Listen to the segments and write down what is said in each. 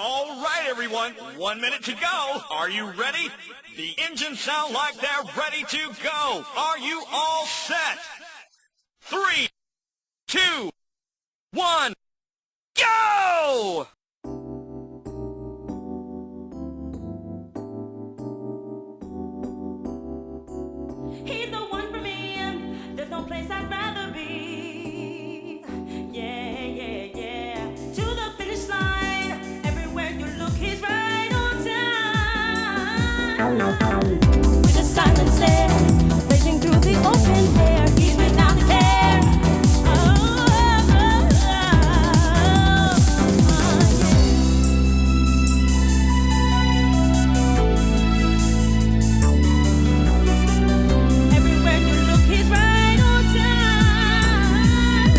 All right, everyone. 1 minute to go. Are you ready? The engines sound like they're ready to go. Are you all set? 3, 2, 1, go! He's the one for me, and there's no place I'd rather be. Yeah, yeah, yeah. To the finish line, everywhere you look, he's right on time. With a silent stare, raging through the open air, he's without a care. Everywhere you look, he's right on time.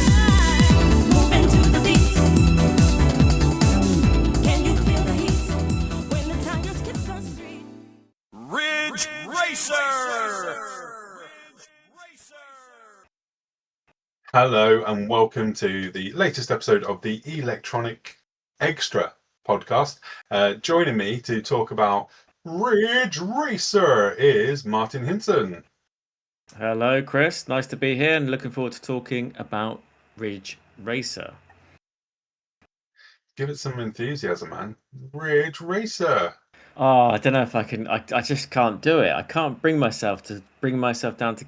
Moving to the beat. Can you feel the heat when the tires hit the street? Riiiiidge Racer! Hello and welcome to the latest episode of the Electronic Eggstra podcast. Joining me to talk about Riiiiidge Racer is Martin Hinson. Hello, Chris. Nice to be here and looking forward to talking about Riiiiidge Racer. Give it some enthusiasm, man. Riiiiidge Racer. Oh, I don't know if I can. I just can't do it. I can't bring myself down to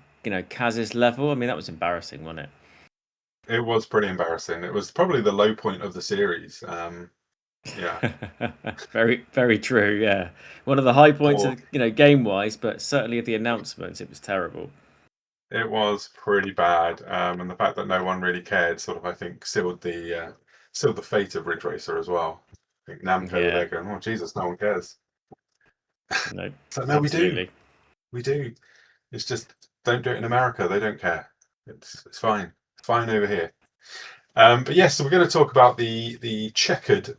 Kaz's level. I mean, that was embarrassing, wasn't it? It was pretty embarrassing. It was probably the low point of the series. Yeah. Very, very true. Yeah, one of the high points of game wise, but certainly of the announcements, it was terrible. It was pretty bad, and the fact that no one really cared sort of, I think, sealed the fate of Ridge Racer as well. I think Namco they're going, oh Jesus, no one cares. No, So no, absolutely. we do. It's just don't do it in America. They don't care. It's fine. It's fine over here. But yes, so we're going to talk about the checkered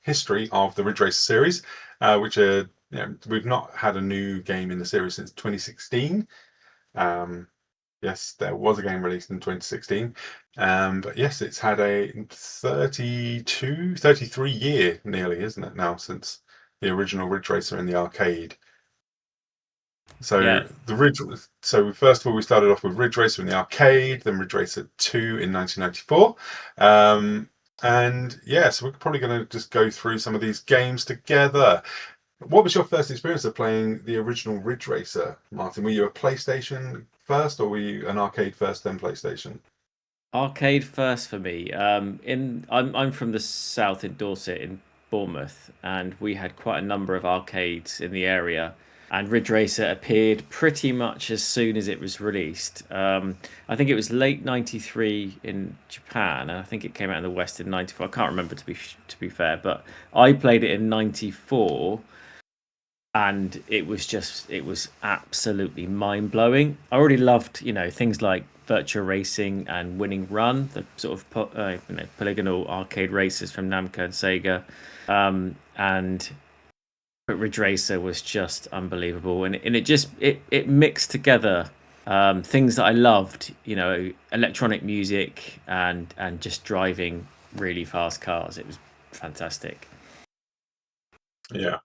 history of the Ridge Racer series, which we've not had a new game in the series since 2016. Yes, there was a game released in 2016, but yes, it's had a 33 year nearly, isn't it now, since the original Ridge Racer in the arcade. So So first of all, we started off with Ridge Racer in the arcade, then Ridge Racer 2 in 1994, and yeah, so we're probably going to just go through some of these games together. What was your first experience of playing the original Ridge Racer, Martin? Were you a PlayStation first, or were you an arcade first, then PlayStation? Arcade first for me. I'm from the south in Dorset, in Bournemouth, and we had quite a number of arcades in the area. And Ridge Racer appeared pretty much as soon as it was released. I think it was late '93 in Japan, and I think it came out in the West in '94. I can't remember to be fair, but I played it in '94, and it was absolutely mind blowing. I already loved things like Virtua Racing and Winning Run, the sort of polygonal arcade races from Namco and Sega, but Ridge Racer was just unbelievable, and it mixed together things that I loved, electronic music and just driving really fast cars. It was fantastic. Yeah,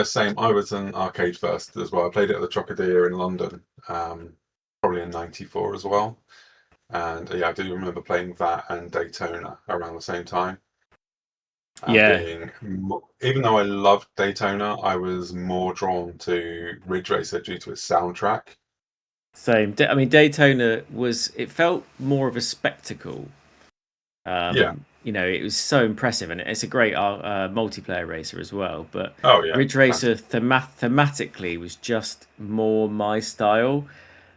same. I was an arcade first as well. I played it at the Trocadero in London, probably in '94 as well. And yeah, I do remember playing that and Daytona around the same time. Even though I loved Daytona, I was more drawn to Ridge Racer due to its soundtrack. Same. I mean, Daytona it felt more of a spectacle. It was so impressive, and it's a great multiplayer racer as well. But Ridge Racer thematically was just more my style,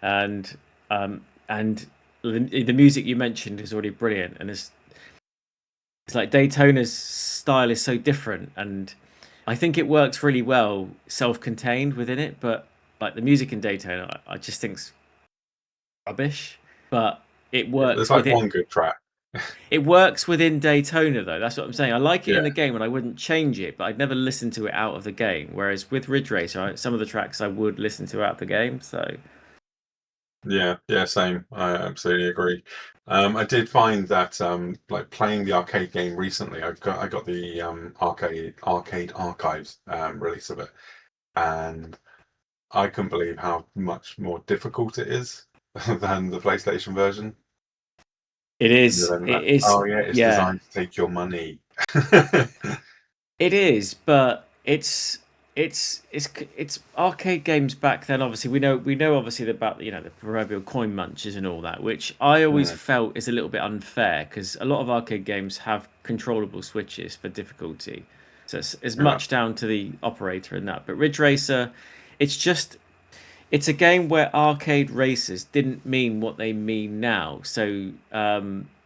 and the music you mentioned is already brilliant, and it's like Daytona's style is so different, and I think it works really well self-contained within it. But like the music in Daytona, I just think's rubbish. But it works. There's like one good track. It works within Daytona, though. That's what I'm saying. I like it in the game, and I wouldn't change it, but I'd never listen to it out of the game. Whereas with Ridge Racer, some of the tracks I would listen to out of the game. So Yeah, same. I absolutely agree. I did find that like playing the arcade game recently, I got the arcade archives release of it, and I couldn't believe how much more difficult it is than the PlayStation version. It And is. then It like, is. oh yeah, it's Yeah, designed to take your money. it is. But it's arcade games back then. Obviously, we know obviously about the proverbial coin munches and all that, which I always Mm, felt is a little bit unfair because a lot of arcade games have controllable switches for difficulty, so it's as yeah, much down to the operator and that. But Ridge Racer, it's just it's a game where arcade races didn't mean what they mean now. So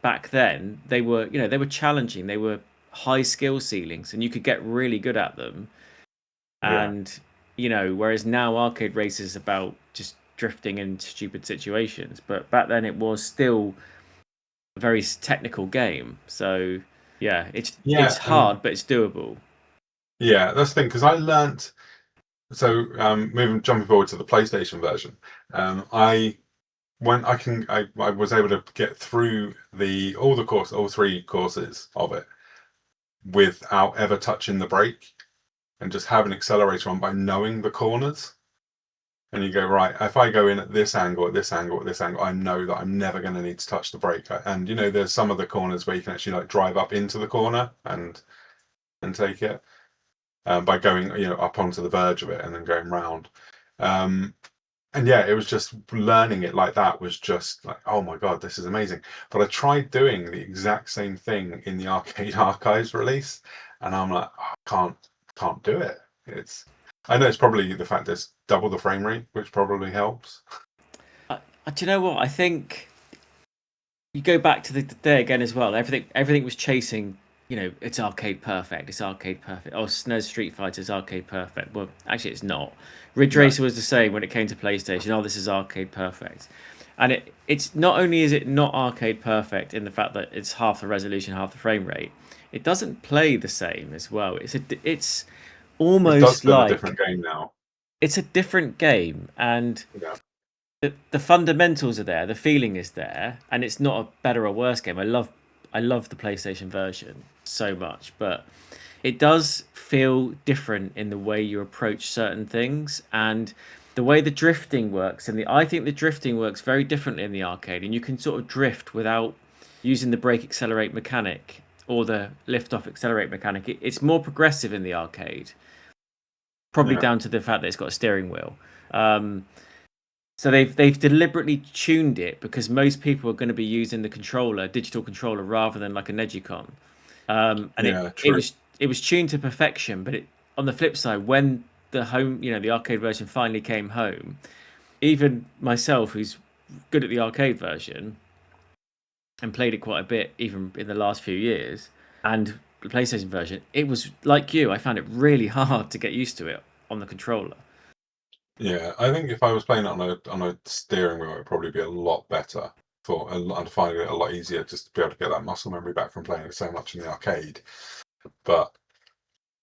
back then they were challenging. They were high skill ceilings, and you could get really good at them. yeah, And whereas now arcade races is about just drifting in stupid situations, but back then it was still a very technical game. So yeah, it's yeah, and hard, but it's doable. yeah. That's the thing because I learnt. So moving jumping forward to the PlayStation version, I when I was able to get through the all three courses of it without ever touching the brake and just have an accelerator on by knowing the corners. And you go, right, if I go in at this angle, at this angle, at this angle, I know that I'm never going to need to touch the brake. And there's some of the corners where you can actually like drive up into the corner and take it by going up onto the verge of it and then going round. Um, and yeah, it was just learning it like that was just like, oh my god, this is amazing. But I tried doing the exact same thing in the arcade archives release, and I'm like, oh, I can't do it. I know it's probably the fact there's double the frame rate, which probably helps. Do you know what I think? You go back to the day again as well. Everything was chasing. It's arcade perfect. It's arcade perfect. Oh, SNES Street Fighter is arcade perfect. Well, actually, it's not. Ridge No, Racer was the same when it came to PlayStation. Oh, this is arcade perfect, and it's not only is it not arcade perfect in the fact that it's half the resolution, half the frame rate. It doesn't play the same as well. It's it does almost feel a different like game now. it's a different game, and Yeah, the fundamentals are there, the feeling is there, and it's not a better or worse game. I love the PlayStation version so much, but it does feel different in the way you approach certain things and the way the drifting works. And I think the drifting works very differently in the arcade, and you can sort of drift without using the brake accelerate mechanic or the lift off accelerate mechanic. It's more progressive in the arcade, probably yeah, down to the fact that it's got a steering wheel. Um, so they've deliberately tuned it because most people are going to be using the digital controller, rather than like a Negicon. And it yeah, it true. was it was tuned to perfection. But on the flip side, when the arcade version finally came home, even myself, who's good at the arcade version and played it quite a bit, even in the last few years, and the PlayStation version, it was like you. I found it really hard to get used to it on the controller. Yeah, I think if I was playing it on a steering wheel, it'd probably be a lot better and finding it a lot easier just to be able to get that muscle memory back from playing it so much in the arcade. But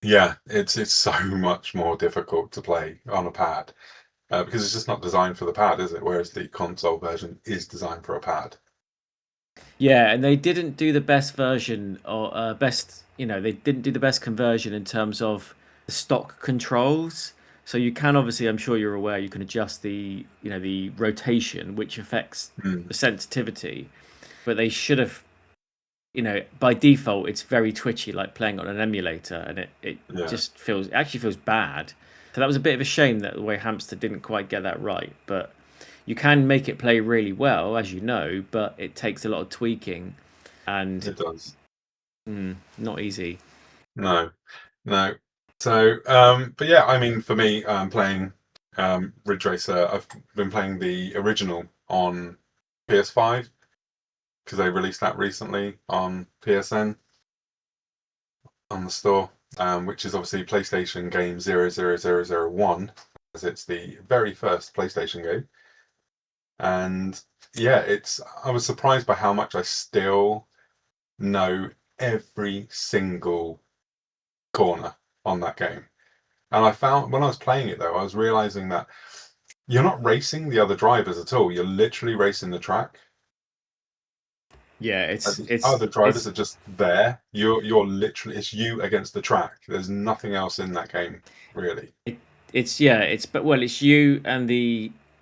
yeah, it's so much more difficult to play on a pad because it's just not designed for the pad, is it? Whereas the console version is designed for a pad. Yeah, and they didn't do the best version or they didn't do the best conversion in terms of the stock controls. So you can obviously, I'm sure you're aware, you can adjust the rotation, which affects Mm, the sensitivity. But they should have, by default, it's very twitchy, like playing on an emulator, and it yeah, just actually feels bad. So that was a bit of a shame that the way Hamster didn't quite get that right. But you can make it play really well, as you know, but it takes a lot of tweaking and it does. not easy. No, no. So, but yeah, I mean, for me, playing Ridge Racer, I've been playing the original on PS5 because they released that recently on PSN on the store, which is obviously PlayStation game 00001, as it's the very first PlayStation game. And yeah, I was surprised by how much I still know every single corner on that game. And I found when I was playing it though, I was realizing that you're not racing the other drivers at all. You're literally racing the track. Yeah, The other drivers are just there. You're literally, it's you against the track. There's nothing else in that game, really. it's you and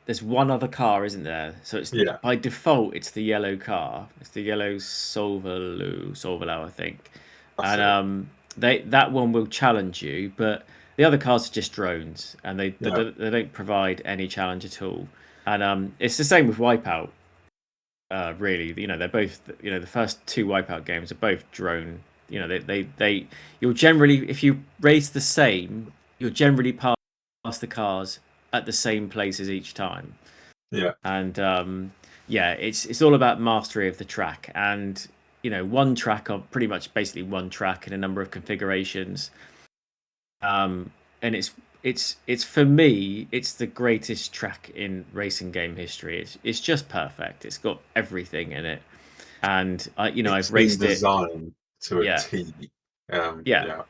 there's one other car, isn't there? So it's Yeah, by default it's the yellow car. It's the yellow Solvalo, I think. that's And it. that one will challenge you, but the other cars are just drones, and Yeah, they don't provide any challenge at all. And it's the same with Wipeout. Really, they're both. The first two Wipeout games are both drone. You'll generally, if you race the same, you'll generally pass the cars at the same places each time. yeah. And yeah, it's all about mastery of the track, and one track on pretty much basically one track in a number of configurations. And it's for me, it's the greatest track in racing game history. It's just perfect. It's got everything in it, and It's I've been raced it. designed to a Yeah, T. yeah, Yeah.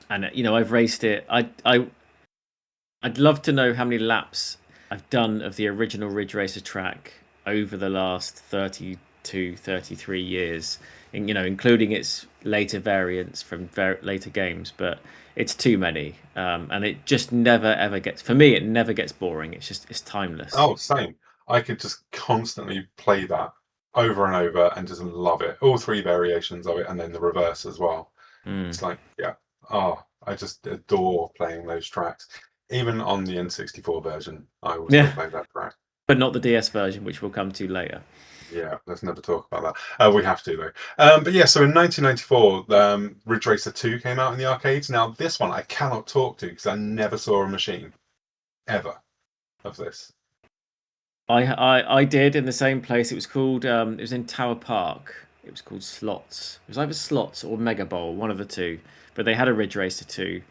and I've raced it. I'd love to know how many laps I've done of the original Ridge Racer track over the last 32, 33 years, including its later variants from later games, but it's too many. And it just never ever gets, for me, it never gets boring. It's timeless. Oh, same. I could just constantly play that over and over and just love it. All three variations of it, and then the reverse as well. Mm. It's like, yeah. Oh, I just adore playing those tracks. Even on the N64 version, I will still Yeah, play that track. but not the DS version, which we'll come to later. Yeah, let's never talk about that. We have to though. But yeah, so in 1994, Ridge Racer 2 came out in the arcades. Now this one I cannot talk to because I never saw a machine ever of this. I did in the same place. It was called it was in Tower Park. It was called Slots. It was either Slots or Mega Bowl, one of the two. But they had a Ridge Racer 2.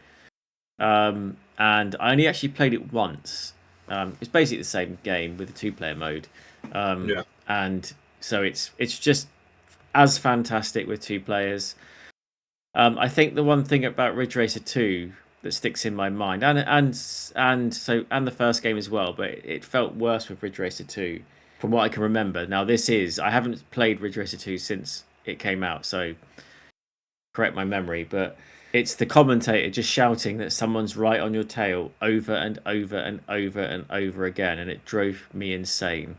And I only actually played it once. It's basically the same game with a two-player mode. Yeah, And so it's just as fantastic with two players. I think the one thing about Ridge Racer 2 that sticks in my mind, and the first game as well, but it felt worse with Ridge Racer 2 from what I can remember. Now I haven't played Ridge Racer 2 since it came out, so correct my memory, but it's the commentator just shouting that someone's right on your tail over and over and over and over again, and it drove me insane.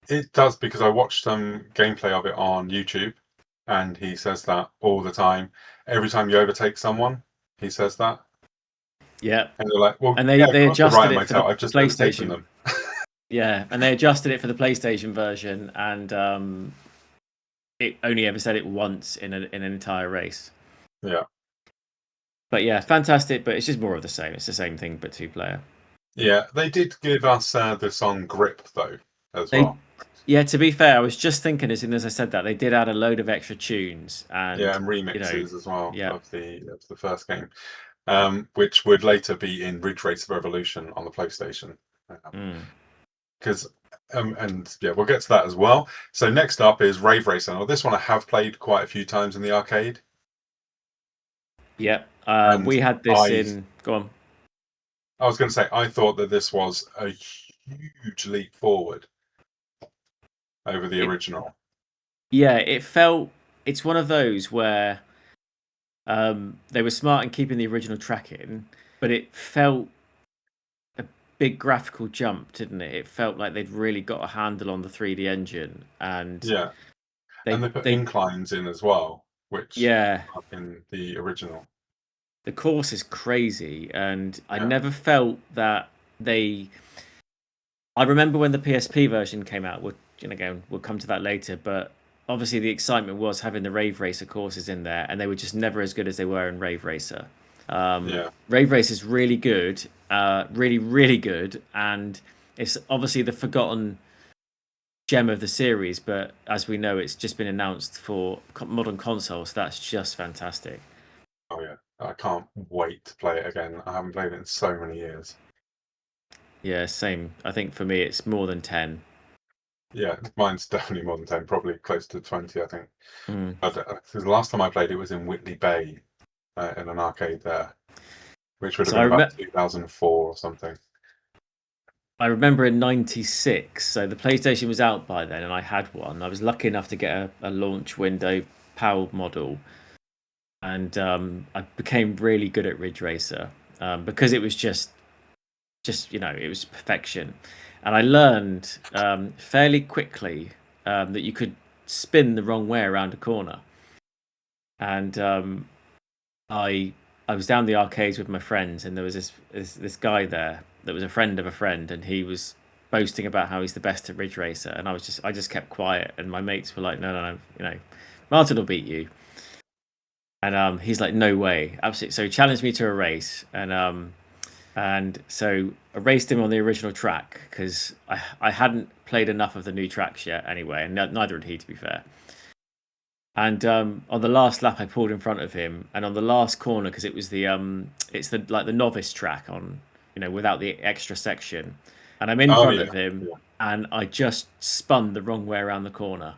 it does because I watched some gameplay of it on YouTube, and he says that all the time. Every time you overtake someone, he says that, Yeah, and you're like, "Well, and yeah, of they course you're right adjusted on it my for tail. I've the just overtaken PlayStation. them." Yeah, and they adjusted it for the PlayStation version, and it only ever said it once in an entire race. Yeah, But yeah, fantastic. But it's just more of the same. It's the same thing, but two player. yeah. They did give us the song "Grip" though, as They, well. yeah. To be fair, I was just thinking as soon as I said that they did add a load of extra tunes, Yeah, and and you know, remixes as well yeah. of the first game, which would later be in Ridge Racer Revolution on the PlayStation. Mm. Because and yeah, we'll get to that as well. So next up is Rave Racer. Now this one I have played quite a few times in the arcade, Yep. and We had this I in. Go on. I was going to say I thought that this was a huge leap forward over the It, original. yeah, it felt. It's one of those where they were smart in keeping the original track in, but it felt a big graphical jump, didn't it? It felt like they'd really got a handle on the 3D engine, and Yeah, and they put they inclines in as well, which yeah, up in the original. the course is crazy, and I Yeah, never felt that they. I remember when the PSP version came out. We'll come to that later, but obviously the excitement was having the Rave Racer courses in there, and they were just never as good as they were in Rave Racer. yeah. Rave Racer is really good, really really good, and it's obviously the forgotten gem of the series. But as we know, it's just been announced for modern consoles. So that's just fantastic. Oh yeah, I can't wait to play it again. I haven't played it in so many years. Yeah, same. I think for me, it's more than 10. Yeah, mine's definitely more than 10, probably close to 20, I think. Mm. Because the last time I played it was in Whitley Bay in an arcade there, which would have So been about 2004 or something. I remember in '96, so the PlayStation was out by then, and I had one. I was lucky enough to get a launch window PAL model, and I became really good at Ridge Racer because it was just it was perfection, and I learned fairly quickly that you could spin the wrong way around a corner, and I I was down the arcades with my friends, and there was this guy there that was a friend of a friend, and he was boasting about how he's the best at Ridge Racer, and I just kept quiet, and my mates were like, no, Martin will beat you, and he's like, no way, absolutely. So he challenged me to a race, and so I raced him on the original track because I hadn't played enough of the new tracks yet anyway, and neither had he, to be fair. And on the last lap, I pulled in front of him, and on the last corner, because it was it's the like the novice track on, without the extra section, and I'm in Oh front yeah, of him, yeah. and I just spun the wrong way around the corner,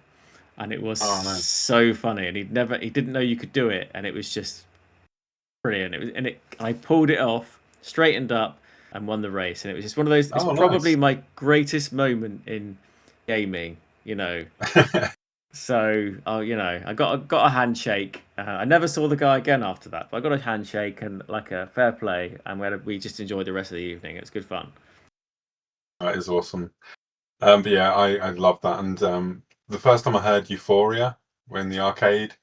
and it was Oh no. so funny, and he didn't know you could do it, and it was just brilliant. I pulled it off, straightened up, and won the race, and it was just one of those. It's Oh probably nice. my greatest moment in gaming, So, I got a handshake. I never saw the guy again after that, but I got a handshake and like a fair play, and we just enjoyed the rest of the evening. It was good fun. That is awesome. But yeah, I love that. And the first time I heard Euphoria in the arcade,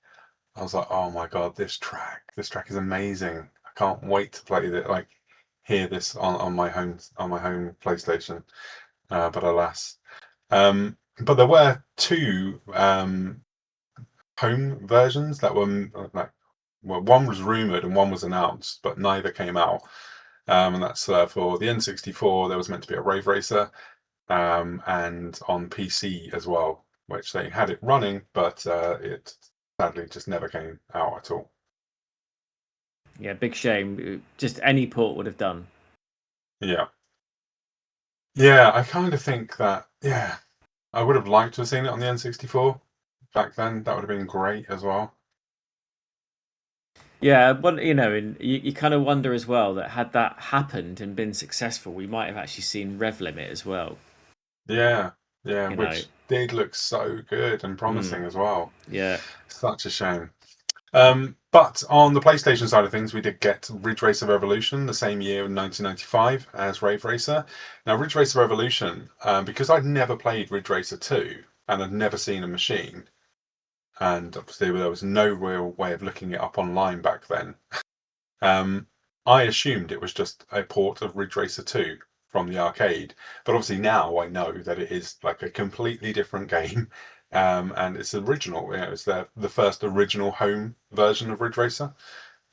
I was like, oh my god, this track is amazing. I can't wait to play it, like hear this on my home PlayStation. But alas, but there were two home versions that were like, well, one was rumored and one was announced, but neither came out. And that's for the N64. There was meant to be a Rave Racer, and on PC as well, which they had it running, but it sadly just never came out at all. Yeah, big shame. Just any port would have done. Yeah, yeah, I kind of think that, yeah, I would have liked to have seen it on the N64 back then. That would have been great as well. Yeah, but and you kind of wonder as well that had that happened and been successful, we might have actually seen Rev Limit as well. Yeah, yeah, You know, which did look so good and mm, promising as well. yeah, Such a shame. But on the PlayStation side of things, we did get Ridge Racer Revolution the same year in 1995 as Rave Racer. Now, Ridge Racer Revolution, because I'd never played Ridge Racer 2 and I'd never seen a machine, and obviously there was no real way of looking it up online back then, I assumed it was just a port of Ridge Racer 2 from the arcade. But obviously now I know that it is like a completely different game, and it's original. It's the first original home version of Ridge Racer.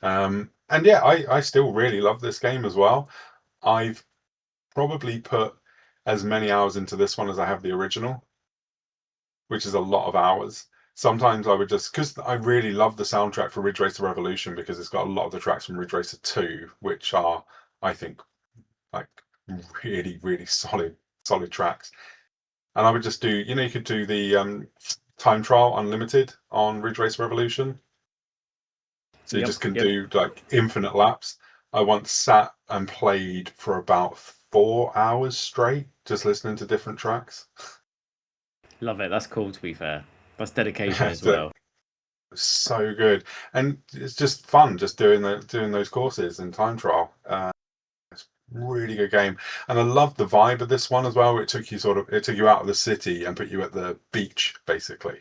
And yeah, I still really love this game as well. I've probably put as many hours into this one as I have the original, which is a lot of hours. Sometimes I would just, because I really love the soundtrack for Ridge Racer Revolution, because it's got a lot of the tracks from Ridge Racer 2, which are, I think, like really, really solid tracks. And I would just do, you could do the time trial unlimited on Ridge Racer Revolution. So you yep, just can yep. do like infinite laps. I once sat and played for about 4 hours straight, just listening to different tracks. Love it. That's cool. To be fair, that's dedication as So well. so good, and it's just fun just doing those courses in time trial. It's a really good game, and I love the vibe of this one as well. It took you out of the city and put you at the beach basically.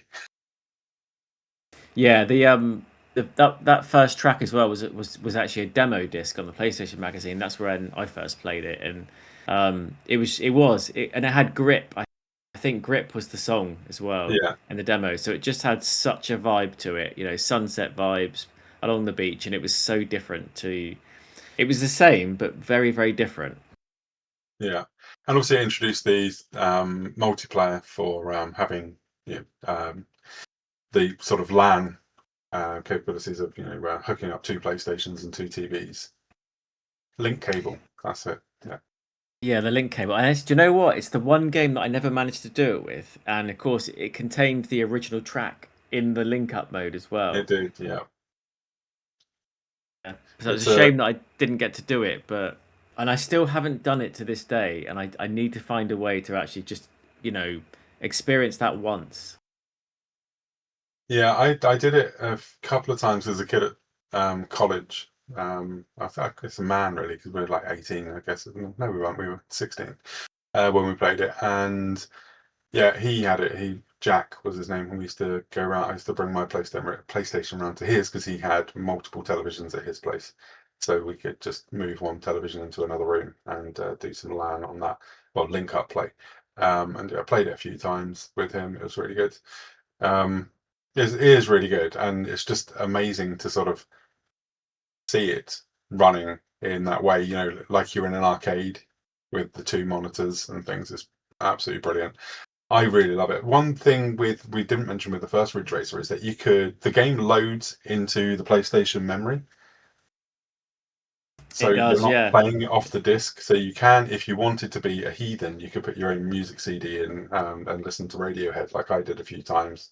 Yeah, that first track as well was actually a demo disc on the PlayStation Magazine. That's when I first played it, and and it had Grip. I think Grip was the song as well Yeah, in the demo. So it just had such a vibe to it, sunset vibes along the beach, and it was so different to. It was the same, but very, very different. yeah, and also it introduced the multiplayer for having the sort of LAN capabilities of hooking up two PlayStations and two TVs. Link cable. That's it. Yeah, Yeah, the link cable. And do you know what? It's the one game that I never managed to do it with, and of course, it contained the original track in the link up mode as it well. did. Yeah, Yeah. So it was it's a shame that I didn't get to do it, but and I still haven't done it to this day, and I need to find a way to actually just, experience that once. Yeah, I did it a couple of times as a kid at college. I think it's a man really because we were like 18, I guess. No, we weren't. We were 16 when we played it, and yeah, he had it. Jack was his name. We used to go around. I used to bring my PlayStation around to his because he had multiple televisions at his place, so we could just move one television into another room and do some LAN on that, well, link up play. And I played it a few times with him. It was really good. Um, it is really good, and it's just amazing to sort of see it running in that way. Like you're in an arcade with the two monitors and things. It's absolutely brilliant. I really love it. One thing we didn't mention with the first Ridge Racer is that the game loads into the PlayStation memory. So It you're does, not yeah. playing it off the disc. So you can, if you wanted to be a heathen, you could put your own music CD in and listen to Radiohead, like I did a few times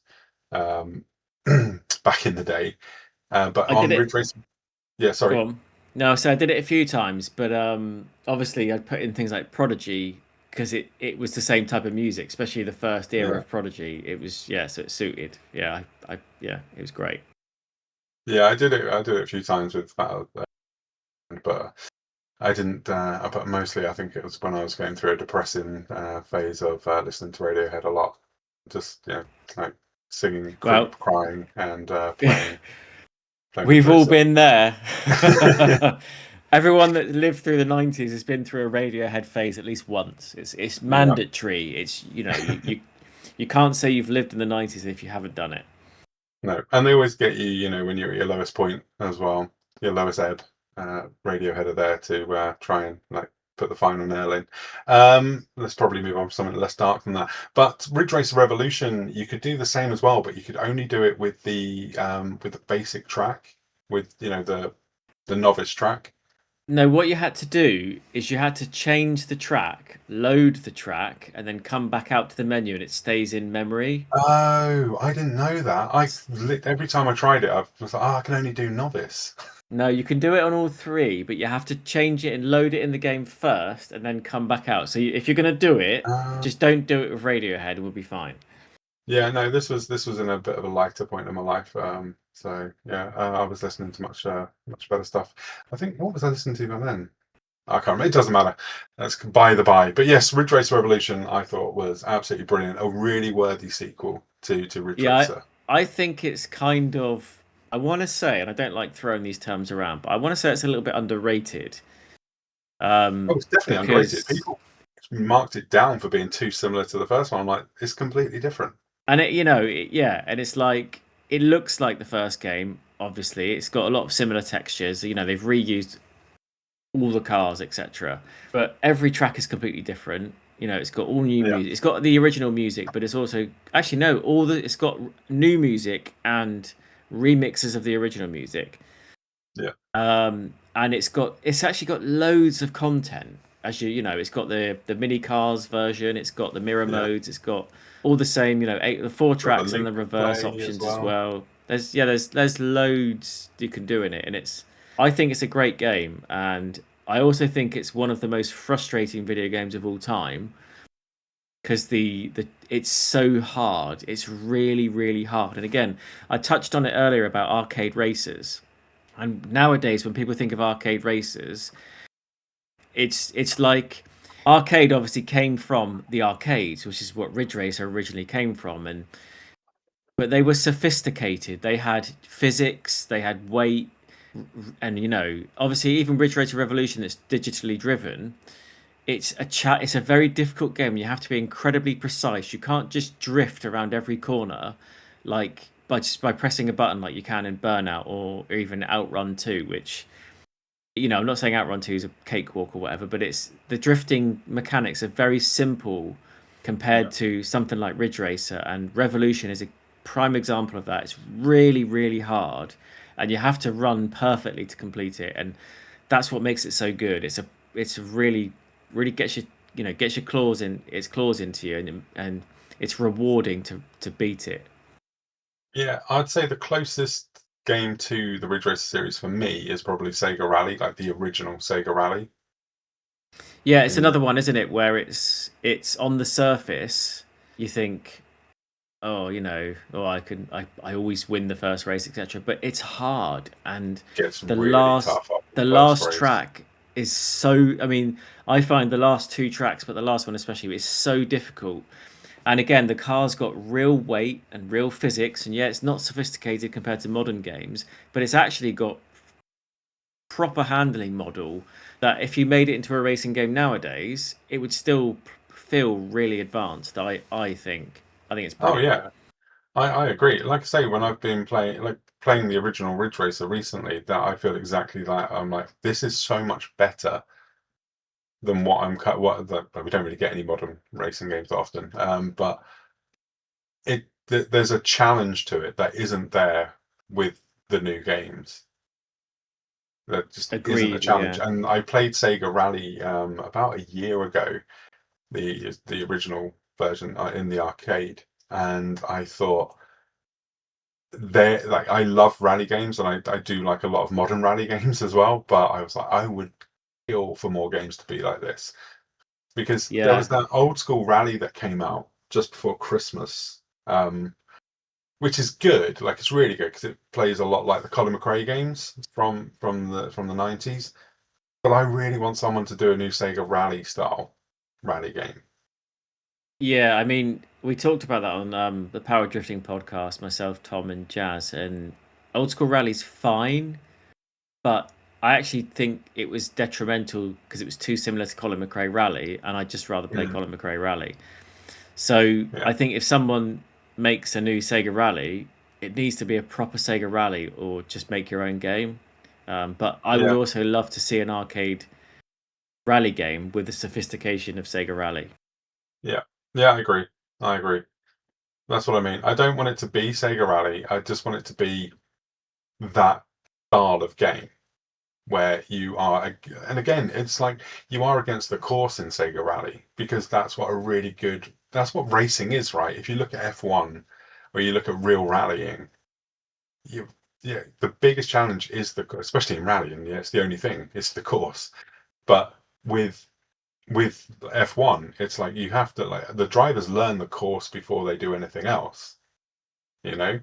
um, back in the day. But I did on it. Ridge Racer, yeah, Go sorry. on. No, so I did it a few times, but obviously I'd put in things like Prodigy because it was the same type of music, especially the first era Yeah, of Prodigy. It was, yeah, so it suited. Yeah, yeah, it was great. yeah, I did it. I did it a few times with that, but I didn't. But mostly, I think it was when I was going through a depressing phase of listening to Radiohead a lot, just like singing, Well, crying, and playing Ridge we've all Racer. been there. Everyone that lived through the 90s has been through a Radiohead phase at least once. It's Yeah, mandatory. It's you can't say you've lived in the 90s if you haven't done it. no, and they always get you. When you're at your lowest point as well, your lowest ebb. Radiohead are there to try and like put the final nail in. Let's probably move on to something less dark than that. But Ridge Racer Revolution, you could do the same as well, but you could only do it with the basic track, with the novice track. No, what you had to do is you had to change the track, load the track, and then come back out to the menu and it stays in memory. Oh, I didn't know that. Every time I tried it, I was like, oh, I can only do novice. No, you can do it on all three, but you have to change it and load it in the game first and then come back out. So if you're going to do it, Uh, just don't do it with Radiohead, we'll be fine. yeah, no, this was in a bit of a lighter point in my life. So yeah, I was listening to much better stuff. I think what was I listening to by then? I can't remember. It doesn't matter. That's by the by. But yes, Ridge Racer Revolution I thought was absolutely brilliant. A really worthy sequel to Ridge Yeah, Racer. I think it's kind of, I want to say, and I don't like throwing these terms around, but I want to say it's a little bit underrated. Oh, it's definitely underrated. Because People marked it down for being too similar to the first one. I'm like, it's completely different. And yeah, and it's like it looks like the first game. Obviously, it's got a lot of similar textures. They've reused all the cars, etc. But every track is completely different. It's got all new Yeah, music. It's got the original music, but it's also actually no, it's got new music and remixes of the original music. yeah, And it's actually got loads of content. It's got the mini cars version. It's got the mirror yeah. modes. It's got all the same, the four Got the tracks and loop the reverse play as options as well. well. There's loads you can do in it, and I think it's a great game, and I also think it's one of the most frustrating video games of all time because it's so hard. It's really really hard. And again, I touched on it earlier about arcade racers, and nowadays when people think of arcade racers, it's like arcade obviously came from the arcades, which is what Ridge Racer originally came from, but they were sophisticated. They had physics, they had weight, and obviously even Ridge Racer Revolution that's digitally driven. It's a very difficult game. You have to be incredibly precise. You can't just drift around every corner, like by pressing a button like you can in Burnout or even Outrun 2, which I'm not saying Outrun 2 is a cakewalk or whatever, but it's the drifting mechanics are very simple Yeah. compared to something like Ridge Racer, and Revolution is a prime example of that. It's really, really hard, and you have to run perfectly to complete it, and that's what makes it so good. It's really, really gets your claws into you, and it's rewarding to beat it. Yeah, I'd say the closest game to the Ridge Racer series for me is probably Sega Rally, like the original Sega Rally. Yeah, it's another one, isn't it? Where it's on the surface, you think, oh, I always win the first race, etc. But it's hard, and Gets the really last tough after the the first last race. track is so. I mean, I find the last two tracks, but the last one especially, is so difficult. And again, the car's got real weight and real physics, and yeah, it's not sophisticated compared to modern games, but it's actually got proper handling model that if you made it into a racing game nowadays, it would still feel really advanced. I think. I think it's Oh brilliant. yeah, I agree. Like I say, when I've been playing the original Ridge Racer recently, that I feel exactly that. I'm like, this is so much better than what I'm cut. We don't really get any modern racing games often, but there's a challenge to it that isn't there with the new games. There just isn't a Agreed. challenge. Yeah. And I played Sega Rally about a year ago, the original version in the arcade, and I thought they like I love rally games, and I do like a lot of modern rally games as well. But I was like, I would kill for more games to be like this, because there Yeah. was that old school rally that came out just before Christmas, which is good. Like it's really good because it plays a lot like the Colin McRae games from the 90s. But I really want someone to do a new Sega Rally style rally game. Yeah. I mean, we talked about that on the Power Drifting podcast. Myself, Tom, and Jazz. And Old School Rally's fine, but I actually think it was detrimental because it was too similar to Colin McRae Rally, and I'd just rather play Mm, Colin McRae Rally. So yeah, I think if someone makes a new Sega Rally, it needs to be a proper Sega Rally, or just make your own game. But I would yeah, also love to see an arcade rally game with the sophistication of Sega Rally. yeah, yeah. I agree. I agree. That's what I mean. I don't want it to be Sega Rally. I just want it to be that style of game where you are, and again, it's like you are against the course in Sega Rally, because that's what racing is, right? If you look at F1 or you look at real rallying, you yeah, the biggest challenge is especially in rallying, yeah, it's the only thing, it's the course. But with F1, it's like you have to, like, the drivers learn the course before they do anything else, you know?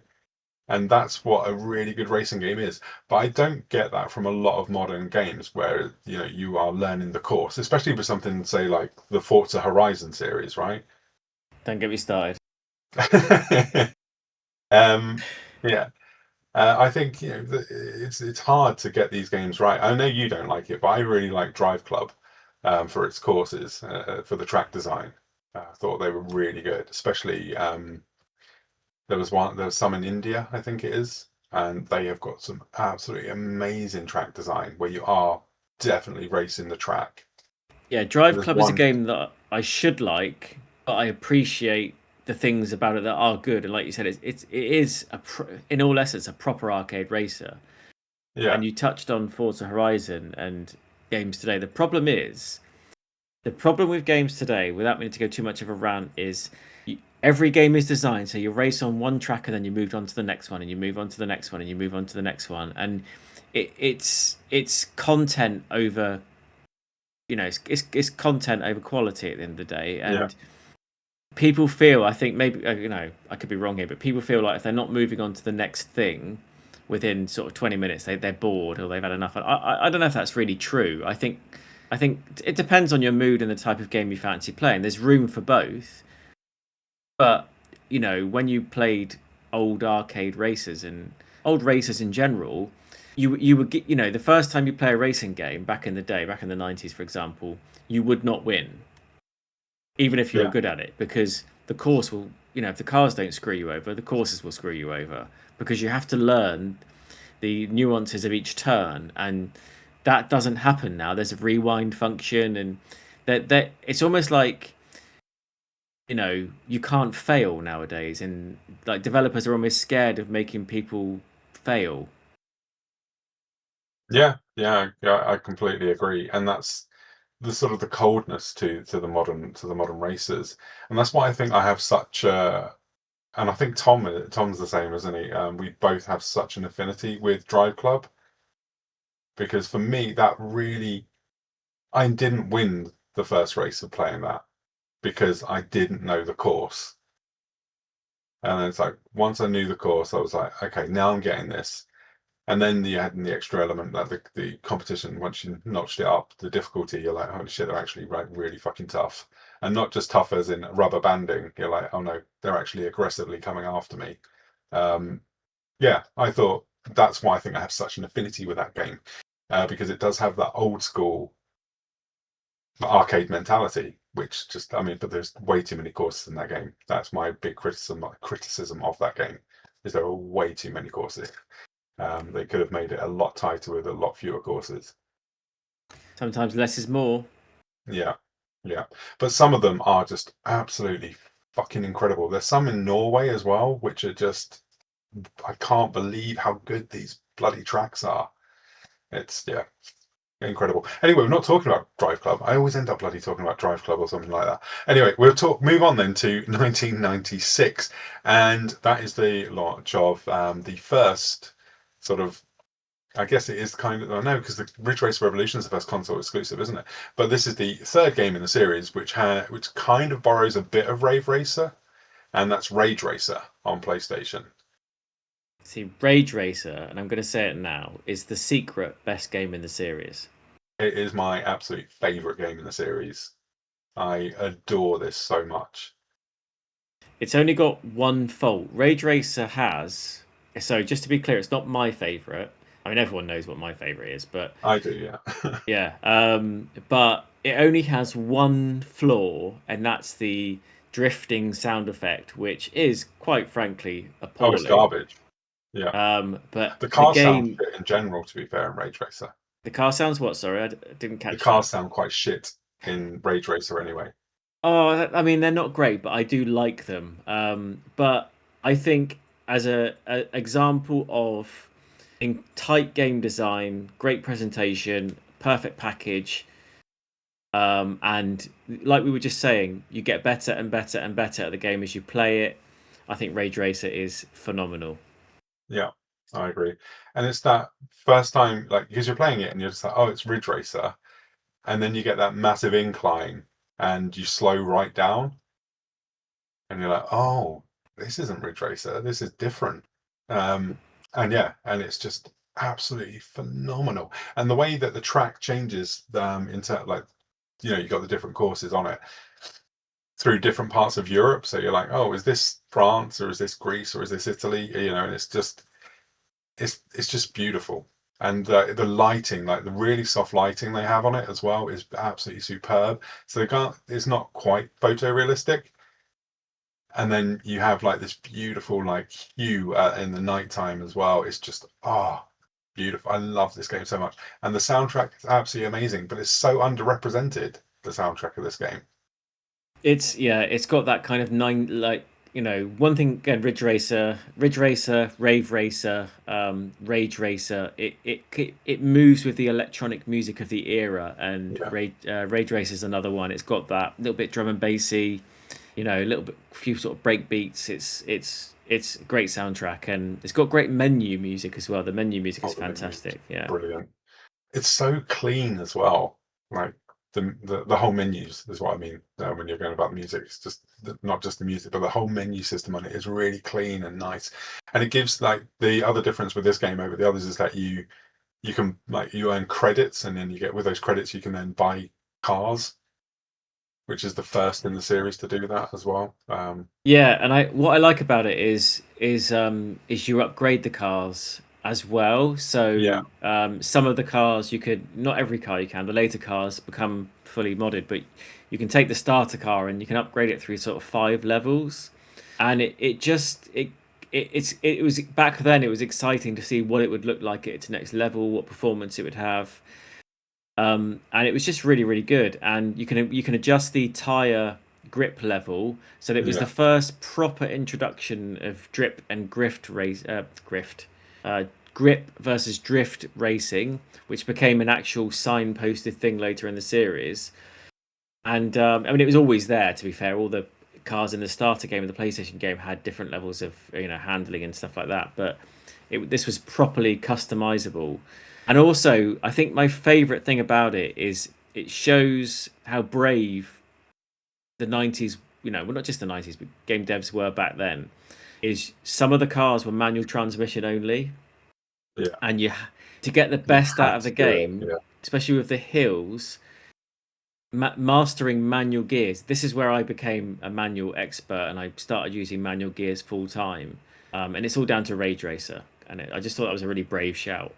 And that's what a really good racing game is. But I don't get that from a lot of modern games where, you are learning the course, especially with something, say, like the Forza Horizon series, right? Don't get me started. um, yeah. I think it's hard to get these games right. I know you don't like it, but I really like DriveClub for its courses, for the track design. I thought they were really good, especially there was some in India, I think it is, and they have got some absolutely amazing track design where you are definitely racing the track. Yeah, Drive There's Club is a one, game that I should like, but I appreciate the things about it that are good. And like you said, it is in all essence a proper arcade racer. yeah, And you touched on Forza Horizon and games today. The problem with games today, without meaning to go too much of a rant, is every game is designed so you race on one track and then you move on to the next one and you move on to the next one and you move on to the next one, and it's content over, it's content over quality at the end of the day. yeah, And people feel, I think, maybe, I could be wrong here, but people feel like if they're not moving on to the next thing within sort of 20 minutes, they're bored or they've had enough. I don't know if that's really true. I think it depends on your mood and the type of game you fancy playing. There's room for both, but when you played old arcade racers and old racers in general, you would get, the first time you play a racing game back in the day, back in the 90s, for example, you would not win, even if you were yeah, good at it, because the course will, if the cars don't screw you over, the courses will screw you over, because you have to learn the nuances of each turn, and that doesn't happen now. There's a rewind function, and that it's almost like, you can't fail nowadays, and like developers are almost scared of making people fail. yeah, yeah, yeah. I completely agree, and that's the sort of the coldness to the modern racers, and that's why I think I have such a and I think Tom's the same, isn't he? We both have such an affinity with Drive Club, because for me that really, I didn't win the first race of playing that because I didn't know the course. And then it's like, once I knew the course, I was like, okay, now I'm getting this. And then you had the extra element that the competition, once you notched it up, the difficulty, you're like, holy shit, they're actually really fucking tough. And not just tough as in rubber banding. You're like, oh no, they're actually aggressively coming after me. Yeah, I thought that's why I think I have such an affinity with that game. Because it does have that old school arcade mentality, which just, I mean, but there's way too many courses in that game. That's my big criticism of that game, is there are way too many courses. They could have made it a lot tighter with a lot fewer courses. Sometimes less is more. Yeah, yeah. But some of them are just absolutely fucking incredible. There's some in Norway as well, which are just, I can't believe how good these bloody tracks are. It's, yeah, incredible. Anyway, we're not talking about DriveClub. I always end up bloody talking about DriveClub or something like that. Anyway, we'll move on then to 1996, and that is the launch of the first sort of, I guess it is kind of, I know, because the Ridge Racer Revolution is the first console exclusive, isn't it? But this is the third game in the series, which kind of borrows a bit of Rave Racer, and that's Rage Racer on PlayStation. See, Rage Racer, and I'm going to say it now, is the secret best game in the series. It is my absolute favourite game in the series. I adore this so much. It's only got one fault. Rage Racer has, so just to be clear, it's not my favourite. I mean, everyone knows what my favourite is, but I do, yeah. yeah. But it only has one flaw, and that's the drifting sound effect, which is quite frankly appalling. Oh, it's garbage. Yeah. But the car game, sounds shit in general, to be fair, in Rage Racer. The car sounds what? Sorry, I didn't catch. The cars sound quite shit in Rage Racer anyway. Oh, I mean, they're not great, but I do like them. But I think as a example of in tight game design, great presentation, perfect package, and like we were just saying, you get better and better and better at the game as you play it. I think Rage Racer is phenomenal. Yeah, I agree. And it's that first time, like, because you're playing it and you're just like, oh, it's Ridge Racer. And then you get that massive incline and you slow right down. And you're like, oh, this isn't Ridge Racer. This is different. And yeah, and it's just absolutely phenomenal. And the way that the track changes into, like, you know, you've got the different courses on it through different parts of Europe. So you're like, oh, is this France or is this Greece or is this Italy? You know, and it's just beautiful. And the lighting, like the really soft lighting they have on it as well, is absolutely superb. So it's not quite photorealistic. And then you have like this beautiful like hue in the nighttime as well. It's just beautiful. I love this game so much. And the soundtrack is absolutely amazing, but it's so underrepresented, the soundtrack of this game. It's got that kind of one thing again, Ridge Racer, Rave Racer, Rage Racer. It moves with the electronic music of the era, and yeah. Rage Racer is another one. It's got that little bit drum and bassy, a little bit, few sort of break beats. It's a great soundtrack, and it's got great menu music as well. The menu music is fantastic. Yeah, brilliant. It's so clean as well. Like the whole menus is what I mean when you're going about music. It's just not just the music, but the whole menu system on it is really clean and nice. And it gives, like, the other difference with this game over the others is that you can, like, you earn credits, and then you get, with those credits you can then buy cars, which is the first in the series to do that as well. Yeah, and what I like about it is you upgrade the cars as well. So Yeah. some of the cars not every car you can. The later cars become fully modded, but you can take the starter car and you can upgrade it through sort of 5 levels. And it was back then. It was exciting to see what it would look like at its next level, what performance it would have. And it was just really, really good. And you can adjust the tire grip level, so that it was the first proper introduction of grip versus drift racing, which became an actual signposted thing later in the series. And I mean, it was always there, to be fair. All the cars in the starter game of the PlayStation game had different levels of handling and stuff like that, but this was properly customizable. And also, I think my favorite thing about it is it shows how brave the 90s, well, not just the 90s, but game devs were back then. Is some of the cars were manual transmission only, Yeah. and to get the best out of the game, yeah. especially with the hills, mastering manual gears. This is where I became a manual expert, and I started using manual gears full time. And it's all down to Riiiiidge Racer, and I just thought that was a really brave shout.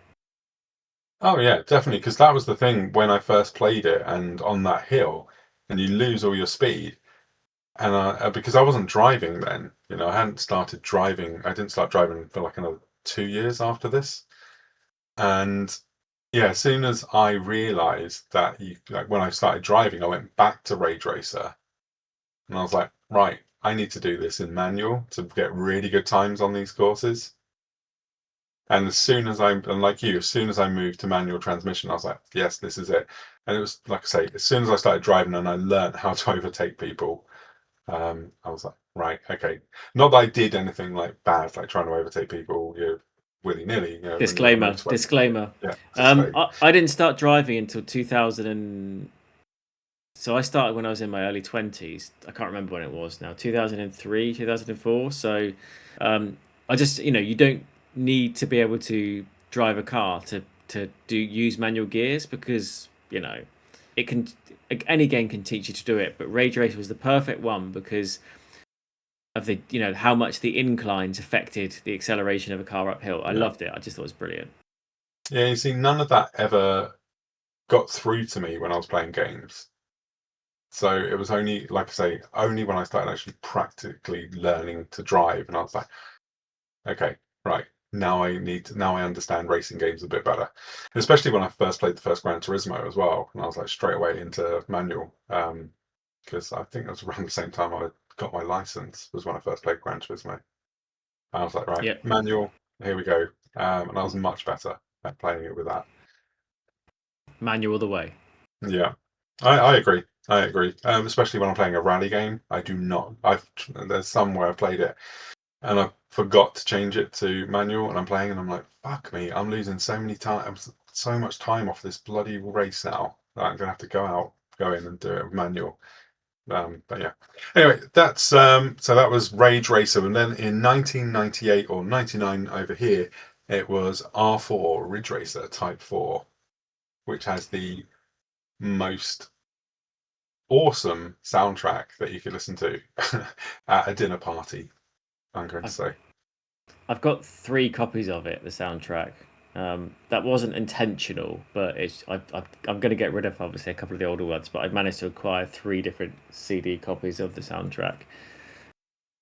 Oh yeah, definitely, because that was the thing when I first played it, and on that hill, and you lose all your speed, and because I wasn't driving then, I hadn't started driving. I didn't start driving for like another 2 years after this, and yeah, as soon as I realised that like when I started driving, I went back to Riiiiidge Racer, and I was like, right, I need to do this in manual to get really good times on these courses. And as soon as I moved to manual transmission, I was like, yes, this is it. And it was like I say, as soon as I started driving and I learned how to overtake people, I was like, right, okay. Not that I did anything like bad, like trying to overtake people, willy-nilly. Disclaimer. Yeah, disclaimer. I didn't start driving until 2000. So I started when I was in my early 20s. I can't remember when it was now. 2003, 2004. So I just, you don't need to be able to drive a car to use manual gears, because it can, any game can teach you to do it, but Riiiiidge Racer was the perfect one because of the how much the inclines affected the acceleration of a car uphill. I loved it. I just thought it was brilliant. Yeah, you see, none of that ever got through to me when I was playing games. So it was only, like I say, only when I started actually practically learning to drive, and I was like, okay, right, now I understand racing games a bit better. Especially when I first played the first Gran Turismo as well, and I was like straight away into manual, because I think it was around the same time I got my license, was when I first played Gran Turismo. I was like, right, Yep. manual, here we go, and I was much better at playing it with that. Manual the way. Yeah, I agree. I agree. Especially when I'm playing a rally game, I do not. There's some where I played it and I forgot to change it to manual, and I'm playing and I'm like, fuck me, I'm losing so much time off this bloody race now that I'm gonna have to go in and do it with manual. But yeah. Anyway, that's so that was Riiiiidge Racer, and then in 1998 or 99 over here, it was R4 Ridge Racer Type 4, which has the most awesome soundtrack that you could listen to at a dinner party, I'm going to say. I've got 3 copies of it, the soundtrack. That wasn't intentional, but I'm going to get rid of obviously a couple of the older ones, but I've managed to acquire 3 different CD copies of the soundtrack.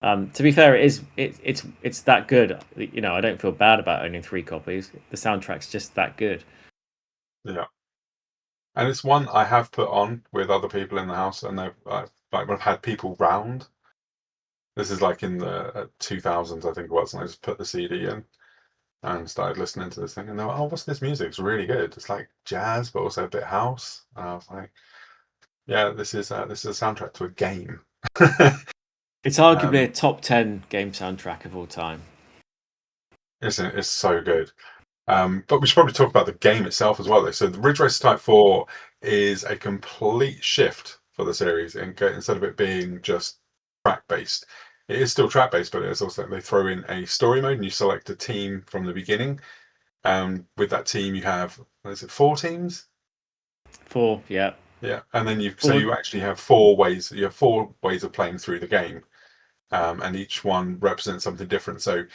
To be fair, it's that good. I don't feel bad about owning 3 copies. The soundtrack's just that good. Yeah. And it's one I have put on with other people in the house, and they've like when I've had people round. This is like in the 2000s, I think it was, and I just put the CD in and started listening to this thing, and they're like, "Oh, what's this music? It's really good. It's like jazz, but also a bit house." And I was like, "Yeah, this is a soundtrack to a game." It's arguably a top 10 game soundtrack of all time. It's so good. But we should probably talk about the game itself as well, though. So the Ridge Racer Type 4 is a complete shift for the series. Instead of it being just track-based, it is still track-based, but it's also, they throw in a story mode, and you select a team from the beginning. With that team, you have, is it 4 teams? 4, yeah. Yeah, and then you actually have 4 ways. You have 4 ways of playing through the game, and each one represents something different. So